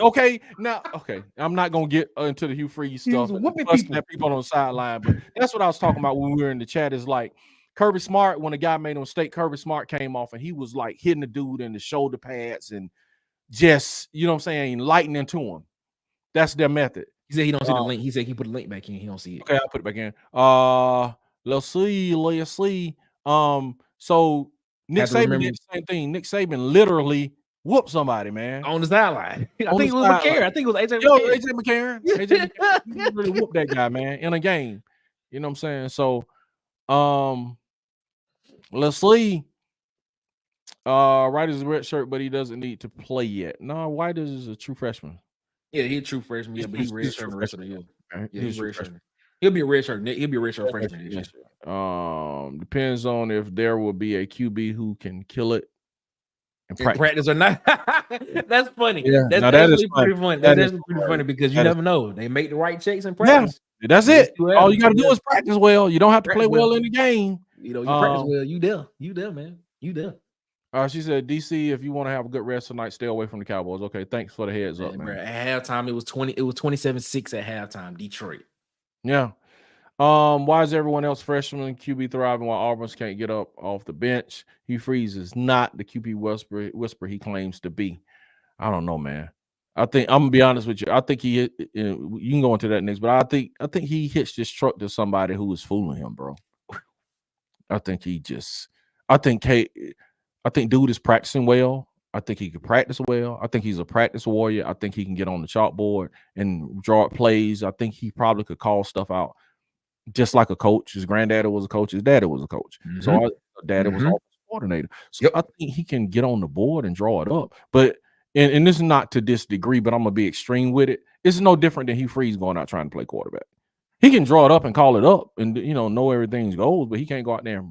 I'm not gonna get into the Hugh Freeze stuff. People on the sideline, but that's what I was talking about when we were in the chat. Is like Kirby Smart, when a guy made a mistake, Kirby Smart came off and he was like hitting the dude in the shoulder pads and just, you know what I'm saying, lightning to him. That's their method. He said he don't see the link. He said he put the link back in. He don't see it. Okay, I'll put it back in. Let's see. So Nick Saban did the same thing. Nick Saban literally whooped somebody, man. On the sideline. I think it was McCarron. I think it was AJ McCarron. AJ McCarron really whooped that guy, man, in a game. You know what I'm saying? So Leslie White is a red shirt, but he doesn't need to play yet. No, White is a true freshman. Yeah, he's a true freshman. Yeah, but he's red shirt the rest of the year. Yeah, he's red shirt. He'll be a red shirt. He'll be a red shirt freshman this year. Depends on if there will be a QB who can kill it in practice or not. That's funny. Yeah, that's actually pretty funny. That's actually pretty funny because you never know. They make the right checks in practice. Yeah, that's it. All you got to do is practice well. You don't have to play well in the game. You know, you practice well. You there, man. You there. She said, DC, if you want to have a good rest tonight, stay away from the Cowboys. Okay, thanks for the heads up, man. At halftime, it was 27-6 at halftime, Detroit. Yeah. Why is everyone else freshman QB thriving while Auburn's can't get up off the bench? Hugh Freeze is not the QB whisper he claims to be. I don't know, man. I think I'm gonna be honest with you. I think you can go into that next, but I think he hitched his truck to somebody who was fooling him, bro. I think dude is practicing well. I think he can practice well. I think he's a practice warrior. I think he can get on the chalkboard and draw up plays. I think he probably could call stuff out just like a coach. His granddaddy was a coach. His daddy was a coach. Mm-hmm. So daddy was offensive coordinator. So I think he can get on the board and draw it up. But and this is not to this degree, but I'm gonna be extreme with it. It's no different than Hugh Freeze going out trying to play quarterback. He can draw it up and call it up and know everything's goals, but he can't go out there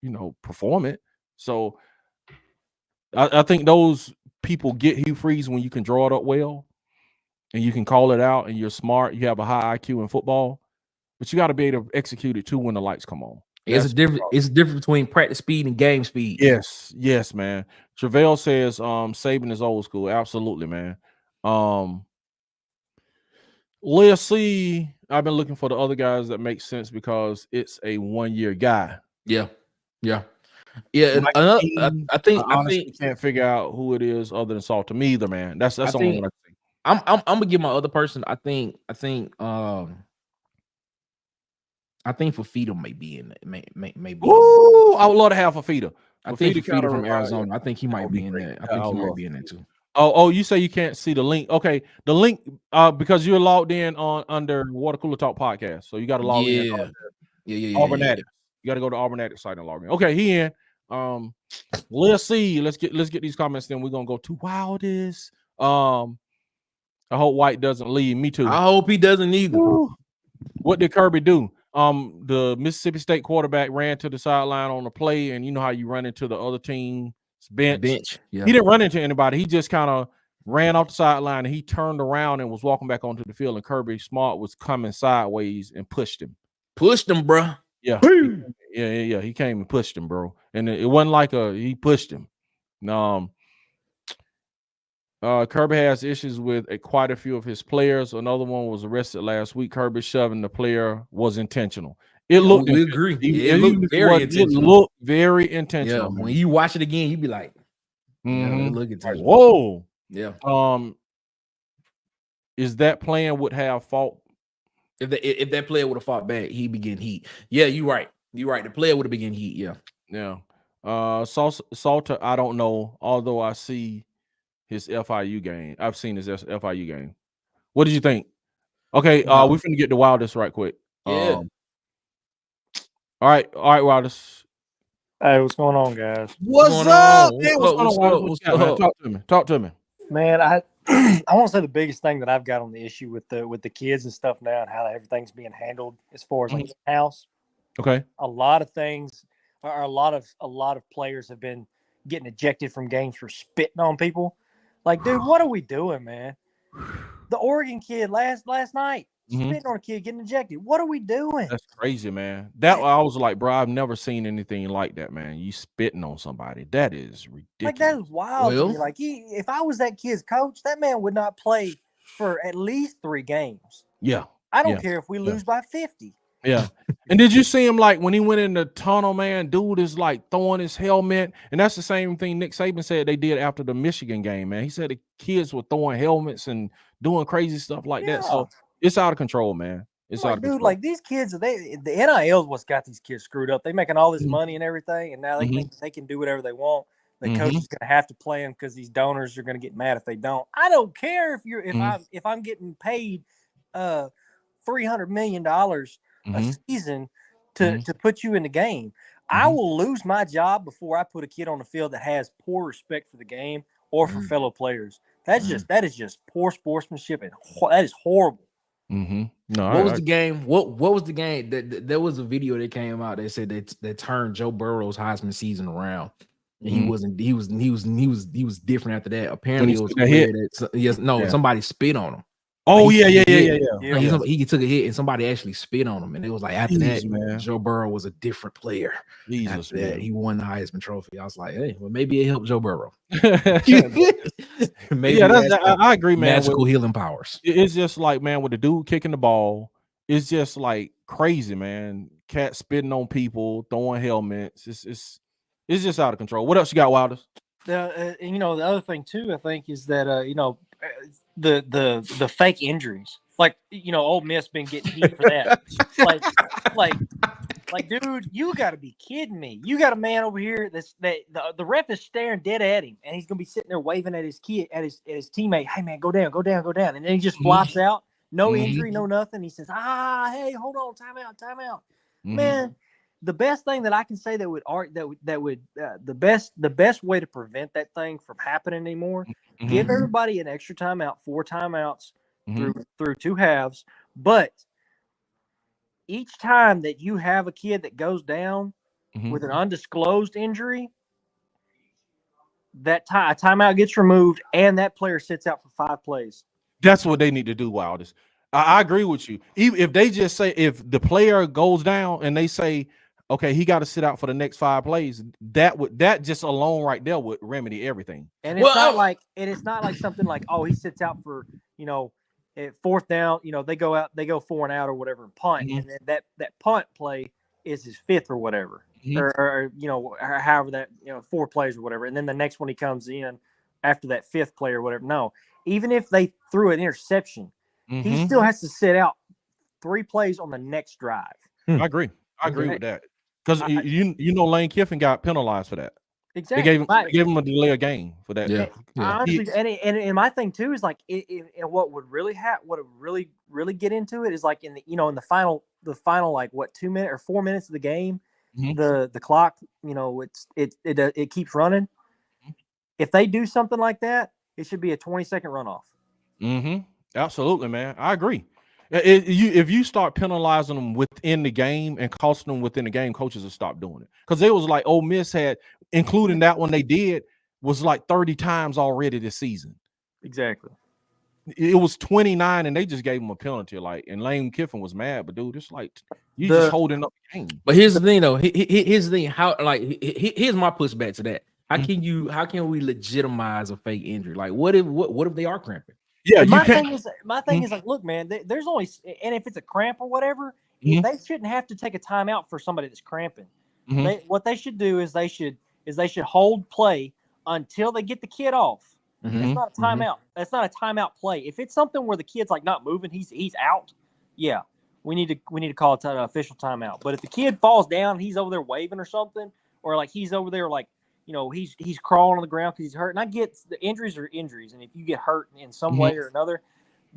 and perform it. So I think those people get Hugh Freeze when you can draw it up well and you can call it out and you're smart. You have a high IQ in football, but you got to be able to execute it too when the lights come on. It's a difference between practice speed and game speed. Yes, man. Travell says Saban is old school. Absolutely, man. Let's see. I've been looking for the other guys that make sense because it's a 1-year guy. Yeah. And I think can't figure out who it is other than Salter. Me either, man. That's the only one I think. I'm gonna give my other person. I think Fafita may be in it. Maybe. Ooh, I would love to have Fafita. I think Fafita from Arizona. I think he might be in there. I think he might be in there too. Oh, you say you can't see the link? Okay, the link because you're logged in under Water Cooler Talk podcast, so you got to log in. Yeah. Auburn Addicts. You got to go to Auburn Addicts site and log in. Okay, he in. Let's see. Let's get these comments. Then we're gonna go to Wildest. I hope White doesn't leave. Me too. I hope he doesn't either. Woo. What did Kirby do? The Mississippi State quarterback ran to the sideline on the play, and you know how you run into the other team's bench. Yeah. He didn't run into anybody. He just kind of ran off the sideline, and he turned around and was walking back onto the field. And Kirby Smart was coming sideways and pushed him. Bro. Yeah. He came and pushed him, bro. And it wasn't like he pushed him. Kirby has issues with quite a few of his players. Another one was arrested last week. Kirby shoving the player was intentional. We agree. It looked very intentional. Yeah, when you watch it again, you be like, look at that. Whoa. Yeah. Is that plan would have fought? If that player would have fought back, he'd be getting heat. Yeah, you're right. The player would have been getting heat. Yeah. Salter, I don't know. Although I see his FIU game. I've seen his FIU game. What did you think? Okay, we're finna get the Wildest right quick. Yeah. All right, Wildest. Hey, what's going on, guys? What's up? Talk to me. Man, I want to say the biggest thing that I've got on the issue with the kids and stuff now and how everything's being handled as far as like house. Okay. A lot of things a lot of players have been getting ejected from games for spitting on people. Like, dude, what are we doing, man? The Oregon kid last night spitting on a kid getting ejected. What are we doing? That's crazy, man. I was like, bro, I've never seen anything like that, man. You spitting on somebody. That is ridiculous. Like, that is wild to me. Like, if I was that kid's coach, that man would not play for at least 3 games. Yeah. I don't care if we lose by 50. Yeah. And did you see him, like, when he went in the tunnel, man, dude is like throwing his helmet. And that's the same thing Nick Saban said they did after the Michigan game, man. He said the kids were throwing helmets and doing crazy stuff like that. So It's out of control, man. It's out of control. Like these kids, the NIL is what's got these kids screwed up. They're making all this money and everything, and now they think they can do whatever they want. The coach is going to have to play them because these donors are going to get mad if they don't. I don't care if I'm getting paid $300 million a season to put you in the game. I will lose my job before I put a kid on the field that has poor respect for the game or for fellow players. That is just poor sportsmanship, and that is horrible. No, what was the game? What was the game? There was a video that came out that said that turned Joe Burrow's Heisman season around. And he was different after that. Apparently, it was weird that somebody spit on him. Oh, like, yeah. He took a hit and somebody actually spit on him. And it was like after that, man, Joe Burrow was a different player. After that, he won the Heisman Trophy. I was like, hey, well, maybe it helped Joe Burrow. Maybe I agree, man. Magical healing powers. It's just like, man, with the dude kicking the ball, it's just like crazy, man. Cat spitting on people, throwing helmets. It's just out of control. What else you got, Wilders? The other thing too, I think, is that the fake injuries. Like, Ole Miss been getting heat for that. like, dude, you got to be kidding me. You got a man over here the ref is staring dead at him, and he's gonna be sitting there waving at his kid, at his teammate. Hey, man, go down, and then he just flops out. No injury, no nothing. He says, hey, hold on, timeout. Man. The best thing that I can say the best way to prevent that thing from happening anymore, give everybody an extra timeout, 4 timeouts through 2 halves. But each time that you have a kid that goes down with an undisclosed injury, that a timeout gets removed and that player sits out for 5 plays. That's what they need to do, Wildest. I agree with you. Even if they just say, if the player goes down and they say, okay, he got to sit out for the next 5 plays, that just alone right there would remedy everything. And it's not like something like, oh, he sits out for, at 4th down, they go 4 and out or whatever and punt, and then that punt play is his 5th or whatever, or however that 4 plays or whatever, and then the next one he comes in after that 5th play or whatever. No, even if they threw an interception, he still has to sit out 3 plays on the next drive. I agree with that. Because Lane Kiffin got penalized for that. Exactly. They gave him a delay of game for that. Yeah. Honestly, and my thing too is like, what would really really get into it is like in the final like 2 minutes or 4 minutes of the game, the clock, it keeps running. If they do something like that, it should be a 20-second runoff. Absolutely, man. I agree. If you start penalizing them within the game and costing them within the game, coaches will stop doing it. Because they was like Ole Miss had, including that one they did, was like 30 times already this season. Exactly. It was 29, and they just gave him a penalty. And Lane Kiffin was mad, but dude, it's like you just holding up the game. But here's the thing, though. Here's the thing. Here's my pushback to that. How can we legitimize a fake injury? Like, what if they are cramping? Yeah, my thing is like, look, man, there's only, and if it's a cramp or whatever, they shouldn't have to take a timeout for somebody that's cramping. What they should do is they should hold play until they get the kid off. It's not a timeout. That's not a timeout play. If it's something where the kid's like not moving, he's out. Yeah, we need to call an official timeout. But if the kid falls down, he's over there waving or something, or like he's over there like, he's crawling on the ground because he's hurt. And I get the injuries are injuries, and if you get hurt in some way or another,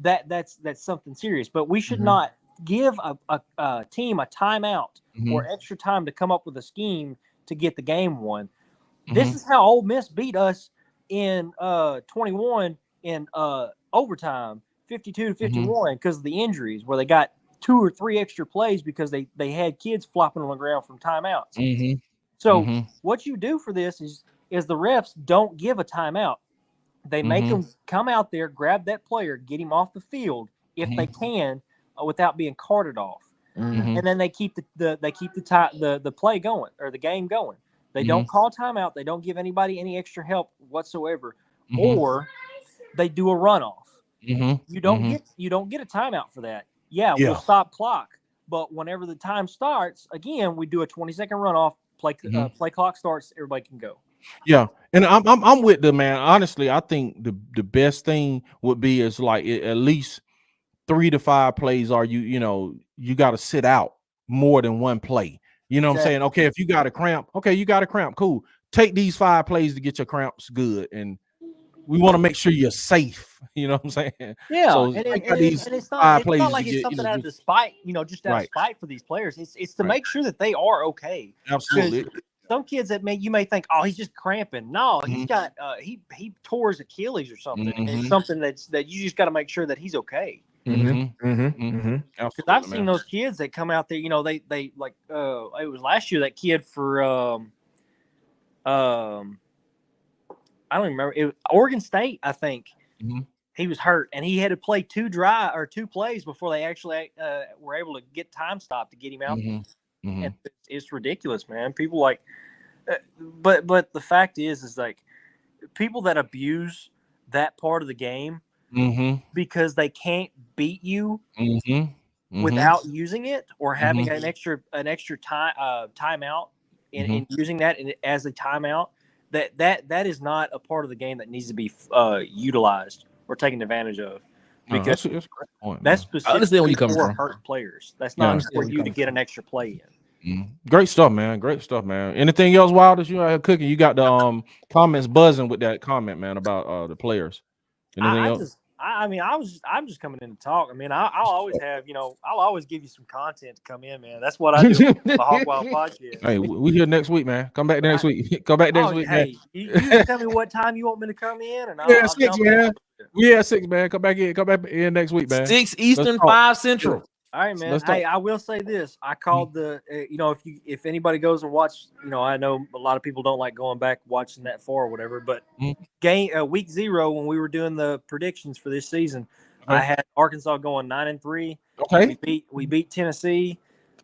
that's something serious. But we should not give a team a timeout or extra time to come up with a scheme to get the game won. This is how Ole Miss beat us in 21 in overtime, 52-51, because of the injuries, where they got 2 or 3 extra plays because they had kids flopping on the ground from timeouts. So what you do for this is the refs don't give a timeout. They make them come out there, grab that player, get him off the field if they can, without being carted off, and then they keep the play going or the game going. They don't call timeout. They don't give anybody any extra help whatsoever, or they do a runoff. You don't get a timeout for that. Yeah, we'll stop clock, but whenever the time starts, again, we do a 20-second runoff. Play clock starts, everybody can go. Yeah, and I'm with the man. Honestly, I think the best thing would be is like at least 3 to 5 plays are you got to sit out more than one play. You know what I'm saying? Okay, if you got a cramp, cool. Take these 5 plays to get your cramps good, and we want to make sure you're safe. You know what I'm saying? Yeah, so and it's not like it's something out of the spite, just out of spite for these players. It's to make sure that they are okay. Absolutely. Some kids that you may think, oh, he's just cramping. No, he's got he tore his Achilles or something. And it's something that you just got to make sure that he's okay. Because I've seen those kids that come out there, they like it was last year, that kid for I don't remember, it was Oregon State, I think. He was hurt and he had to play 2 plays before they actually were able to get time stopped to get him out. And it's ridiculous, man. People like but the fact is like people that abuse that part of the game because they can't beat you without using it or having an extra timeout and using that as a timeout, that is not a part of the game that needs to be utilized or taken advantage of, because that's a great point, that's specifically for hurt players. That's not for you to get an extra play in. Great stuff, man. Great stuff, man. Anything else wild that you have cooking? You got the comments buzzing with that comment, man, about the players. Anything else? I'm just coming in to talk. I mean, I'll always have, I'll always give you some content to come in, man. That's what I do on the Hog Wild podcast. Hey, we here next week, man. Come back next week. Come back next week, man. Hey, you tell me what time you want me to come in, and I'll 6, man. We at 6, man. Come back in next week, man. 6 Eastern, 5 Central. All right, man. Hey, I will say this. I called the, if anybody goes and watch, I know a lot of people don't like going back watching that far or whatever, but week 0 when we were doing the predictions for this season, I had Arkansas going 9-3. Okay. We beat Tennessee,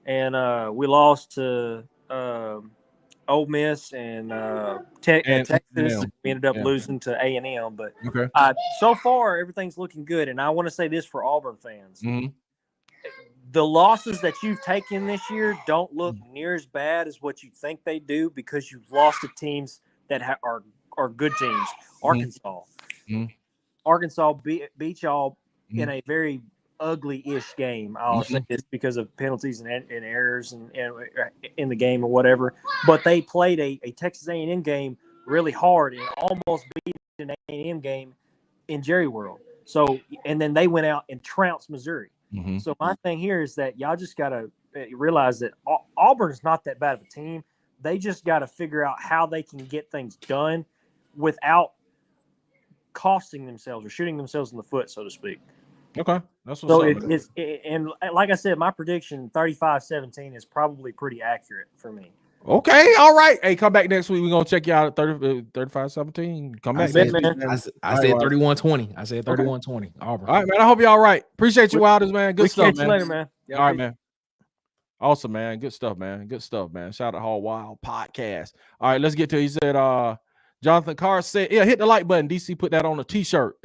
and we lost to Ole Miss and Texas. We ended up losing to A&M, but so far everything's looking good. And I want to say this for Auburn fans. The losses that you've taken this year don't look near as bad as what you think they do, because you've lost to teams that are good teams. Arkansas beat y'all in a very ugly-ish game. I'll say this because of penalties and errors and in the game or whatever. But they played a Texas A&M game really hard and almost beat an A&M game in Jerry World. So, and then they went out and trounced Missouri. So my thing here is that y'all just got to realize that Auburn's not that bad of a team. They just got to figure out how they can get things done without costing themselves or shooting themselves in the foot, so to speak. Okay. That's what's up. And like I said, my prediction 35-17 is probably pretty accurate for me. Okay, all right. Hey, come back next week. We're gonna check you out at 35-17. Come back. I said 31-20. I said 31-20. Auburn. All right, man. I hope you're all right. Appreciate you, Wilders, man. Good stuff, man. Catch you later, man. All right, man. Awesome, man. Good stuff, man. Good stuff, man. Shout out Hall Wild Podcast. All right, let's get to it. He said, Jonathan Carr said, hit the like button. DC put that on a t-shirt.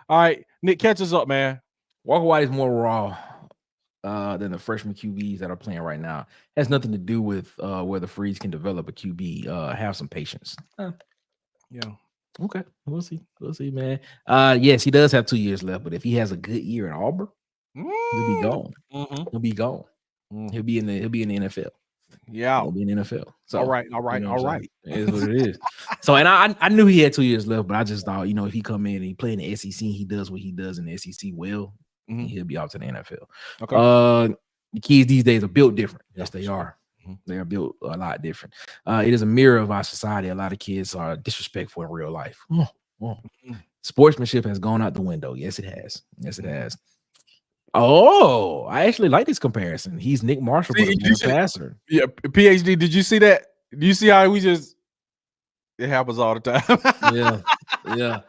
All right, Nick, catch us up, man. Walker White is more raw than the freshman QBs that are playing right now. Has nothing to do with whether Freeze can develop a QB. Have some patience. Yeah. Okay. We'll see, man. Yes, he does have 2 years left, but if he has a good year in Auburn, he'll be gone. He'll be gone. He'll be in the NFL. Yeah, he'll be in the NFL. So all right. It is what it is. So, and I knew he had 2 years left, but I just thought, if he come in and he play in the SEC, he does what he does in the SEC well. He'll be out to the NFL. Okay. The kids these days are built different. Yes, they are. They are built a lot different. It is a mirror of our society. A lot of kids are disrespectful in real life. Sportsmanship has gone out the window. Yes, it has. Oh, I actually like this comparison. He's Nick Marshall, but a better passer. Yeah, PhD. Did you see that? Do you see how it happens all the time? Yeah.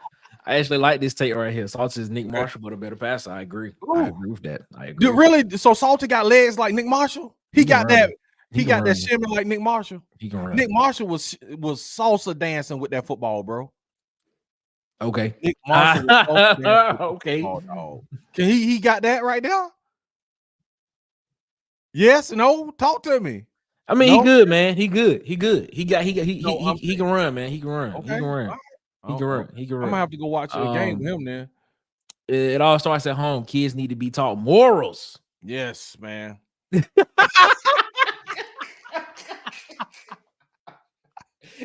I actually like this take right here. Salty is Nick Marshall, but a better passer. I agree. Ooh. I agree with that. I agree. Dude, really? So Salty got legs like Nick Marshall? He got that shimmy like Nick Marshall. He can run. Nick Marshall was salsa dancing with that football, bro. Okay. Nick Marshall was salsa dancing with okay. Football, Can he got that right now? Yes, no? Talk to me. I mean, he good, man. He good. He can run, man. He can run. Okay. He can run. He can run. I'm gonna have to go watch a game with him then. It all starts at home. Kids need to be taught morals. Yes, man.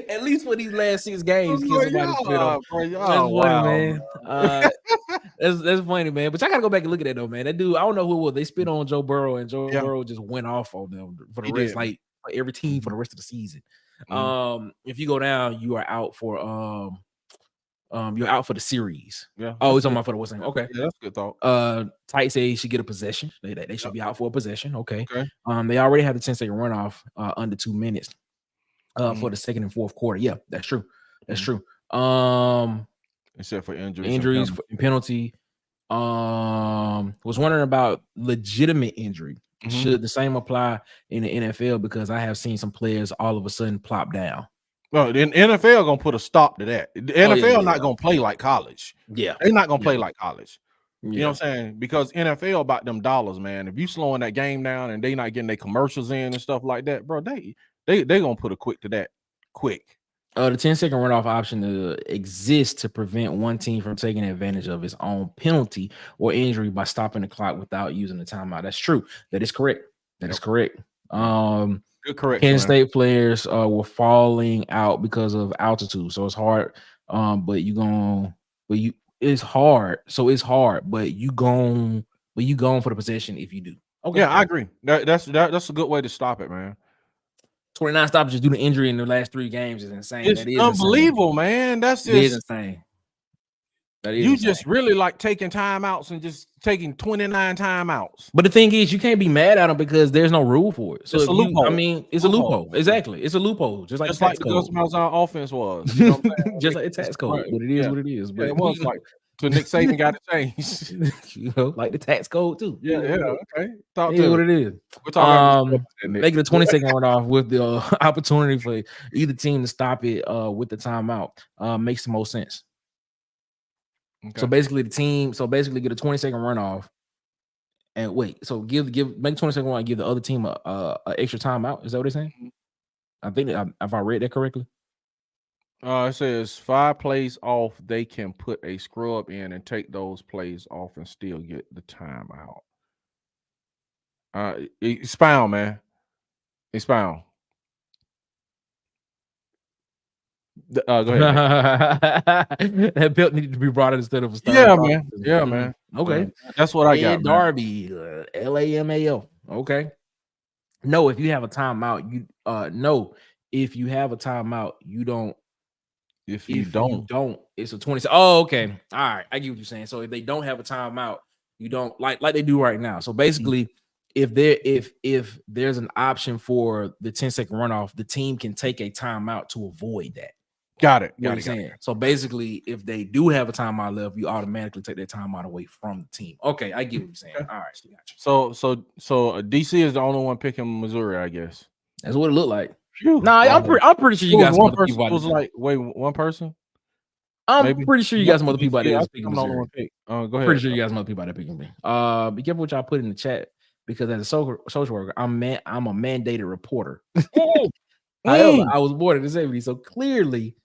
At least for these last 6 games, kids somebody spit on. That's funny, man. That's funny, man. But I gotta go back and look at that though, man. That dude, I don't know who it was. They spit on Joe Burrow, and Joe Burrow just went off on them for the rest, like for every team for the rest of the season. If you go down, you are out for you're out for the series. Yeah. Oh, he's talking about for the what's name? Okay. Yeah, that's a good thought. Tight say he should get a possession. They should be out for a possession. Okay. They already have the 10-second runoff under 2 minutes for the second and fourth quarter. Yeah, that's true. That's true. Except for injuries and penalty. Was wondering about legitimate injury. Should the same apply in the NFL? Because I have seen some players all of a sudden plop down. Well, the NFL gonna put a stop to that. The NFL not gonna play like college. Yeah, they're not gonna play like college. You know what I'm saying? Because NFL about them dollars, man. If you slowing that game down and they not getting their commercials in and stuff like that, bro, they gonna put a quick to that. Quick. The 10-second runoff option exists to prevent one team from taking advantage of its own penalty or injury by stopping the clock without using the timeout. That's true. That is correct. That is correct. Good correction. Kansas State players were falling out because of altitude, so it's hard. It's hard. So it's hard, but you going for the possession if you do. Okay. Yeah, I agree. That's a good way to stop it, man. 29 stoppages due to injury in the last 3 games is insane. It's unbelievable, man. That's just insane. You just really like taking timeouts and just taking 29 timeouts. But the thing is, you can't be mad at them because there's no rule for it. So it's a loophole. It's a loophole. Exactly. It's a loophole. Just like the Gus Malzahn offense was. You know what I'm saying? Just like the tax code. But it is what it is. But it was like to Nick Saban got to change. Like the tax code too. Yeah. Okay. Talk to what it is. We're talking making a 20-second runoff with the opportunity for either team to stop it with the timeout makes the most sense. Okay. So basically get a 20-second runoff and wait. So make 20-second run and give the other team a extra timeout. Is that what they're saying? I think if I read that correctly. It says 5 plays off, they can put a scrub in and take those plays off and still get the timeout. Expound, man. Expound. Go ahead. That belt needed to be brought in instead of a star. Yeah, man. Okay, that's what I got. Darby, LAMAO. Okay. No, if you have a timeout, if you have a timeout, you don't. If you don't, it's a 20. Oh, okay. All right, I get what you're saying. So if they don't have a timeout, you don't like they do right now. So basically, if there's an option for the 10-second runoff, the team can take a timeout to avoid that. Got it. So basically, if they do have a timeout left, you automatically take that timeout away from the team. Okay, I get what you're saying. Okay. All right, gotcha. So DC is the only one picking Missouri, I guess. That's what it looked like. I'm pretty sure you got some other people. It was like one person. I'm pretty sure you got some other people out there picking Missouri. Go ahead. Pretty sure you got some other people out there picking me. Be careful what y'all put in the chat because as a social worker, I'm a mandated reporter. However, I was born in the 70s, so clearly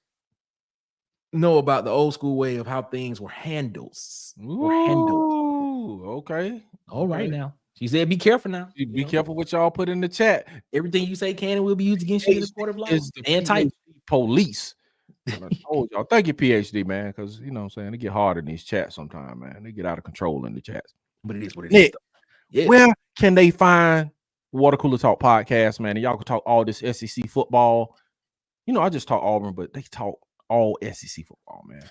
know about the old school way of how things were handled. Okay. All right now. She said, "Be careful now. Be careful what y'all put in the chat. Everything you say can and will be used against you in the court of law." Is the PhD police? I told y'all. Thank you, PhD man, because you know what I'm saying, they get hard in these chats sometimes, man. They get out of control in the chats. But it is what it is. Yeah. Where can they find Water Cooler Talk podcast, man? And y'all can talk all this SEC football. You know, I just talk Auburn, but they talk all SEC football, man.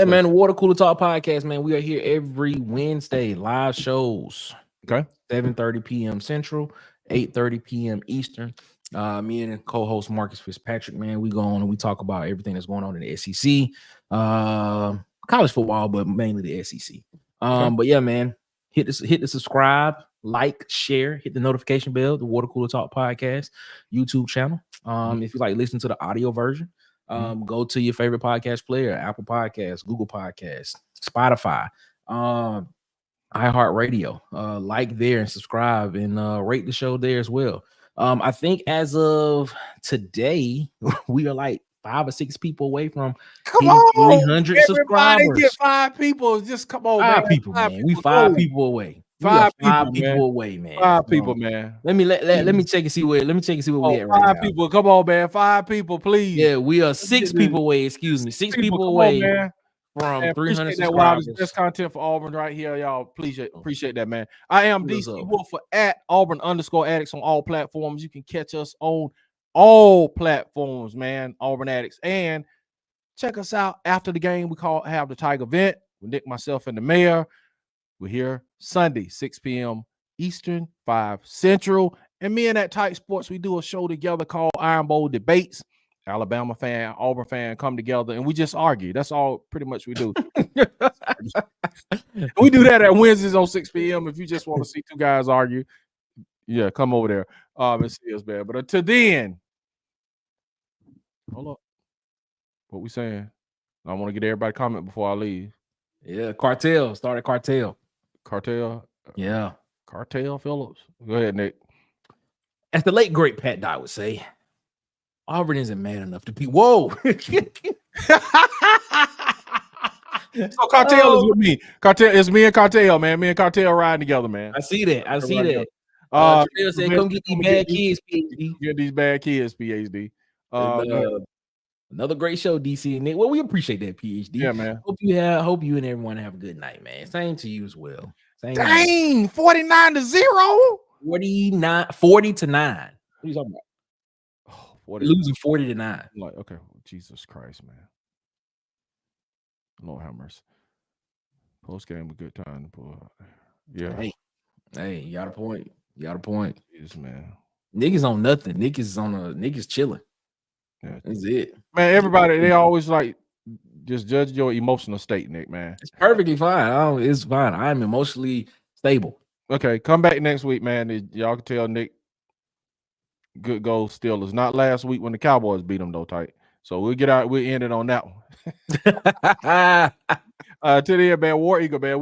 Man, the Water Cooler Talk podcast, man. We are here every Wednesday, live shows. Okay. 7:30 p.m. Central, 8:30 p.m. Eastern. Me and co-host Marcus Fitzpatrick, man, we go on and we talk about everything that's going on in the SEC, college football, but mainly the SEC. But yeah, man, hit the subscribe, like, share, hit the notification bell. The Water Cooler Talk podcast YouTube channel. If you like listen to the audio version, go to your favorite podcast player: Apple Podcasts, Google Podcasts, Spotify. iHeartRadio, like there and subscribe and rate the show there as well. I think as of today, we are like 5 or 6 people away from come on 300 everybody subscribers. get 5 people. Just come on, 5 man. people, man. We 5 people away. 5 people away, man. 5 people, man. Let me check and see where we at right 5 now. people. Come on, man. 5 people, please. Yeah, we are 6 people away. Excuse me, 6 people away from 300 that wild subscribers. best content for Auburn right here, y'all. Please appreciate that, man. I am DC Wolf at Auburn_Addicts on all platforms. You can catch us on all platforms, man. Auburn Addicts, and check us out after the game. We have the Tiger event with Nick, myself, and the mayor. We're here Sunday, 6 p.m. Eastern, 5 Central. And me and that Tight Sports, we do a show together called Iron Bowl Debates. Alabama fan, Auburn fan come together, and we just argue. That's all pretty much we do. We do that at Wednesdays on 6 p.m. If you just want to see 2 guys argue, yeah, come over there and see us, man. But until then, hold up. What we saying? I want to get everybody comment before I leave. Yeah, Cartel. Started Cartel. Yeah. Cartel Phillips. Go ahead, Nick. As the late great Pat Dye would say, Auburn isn't man enough to be. Whoa. So Cartel is with me. Cartel is me and Cartel, man. Me and Cartel riding together, man. I see that. Cartel said, come get these bad kids, PhD. Get these bad kids, PhD. Another great show, DC and Nick. Well, we appreciate that, PhD. Yeah, man. Hope you and everyone have a good night, man. Same to you as well. Dang, 49-0. 40 to 9. What are you talking about? 40 losing 40 to 9. I'm like, okay, Jesus Christ, man. Lord have mercy. Post game, a good time. Yeah. Hey, you got a point. Jesus, man. Nick is on nothing. Nick is chilling. Yeah. That's it. Man, everybody, they always like just judge your emotional state, Nick, man. It's perfectly fine. It's fine. I'm emotionally stable. Okay, come back next week, man. Y'all can tell Nick good goal Steelers. Not last week when the Cowboys beat them, though, tight. So we'll end it on that one. To the end, man. War Eagle, man.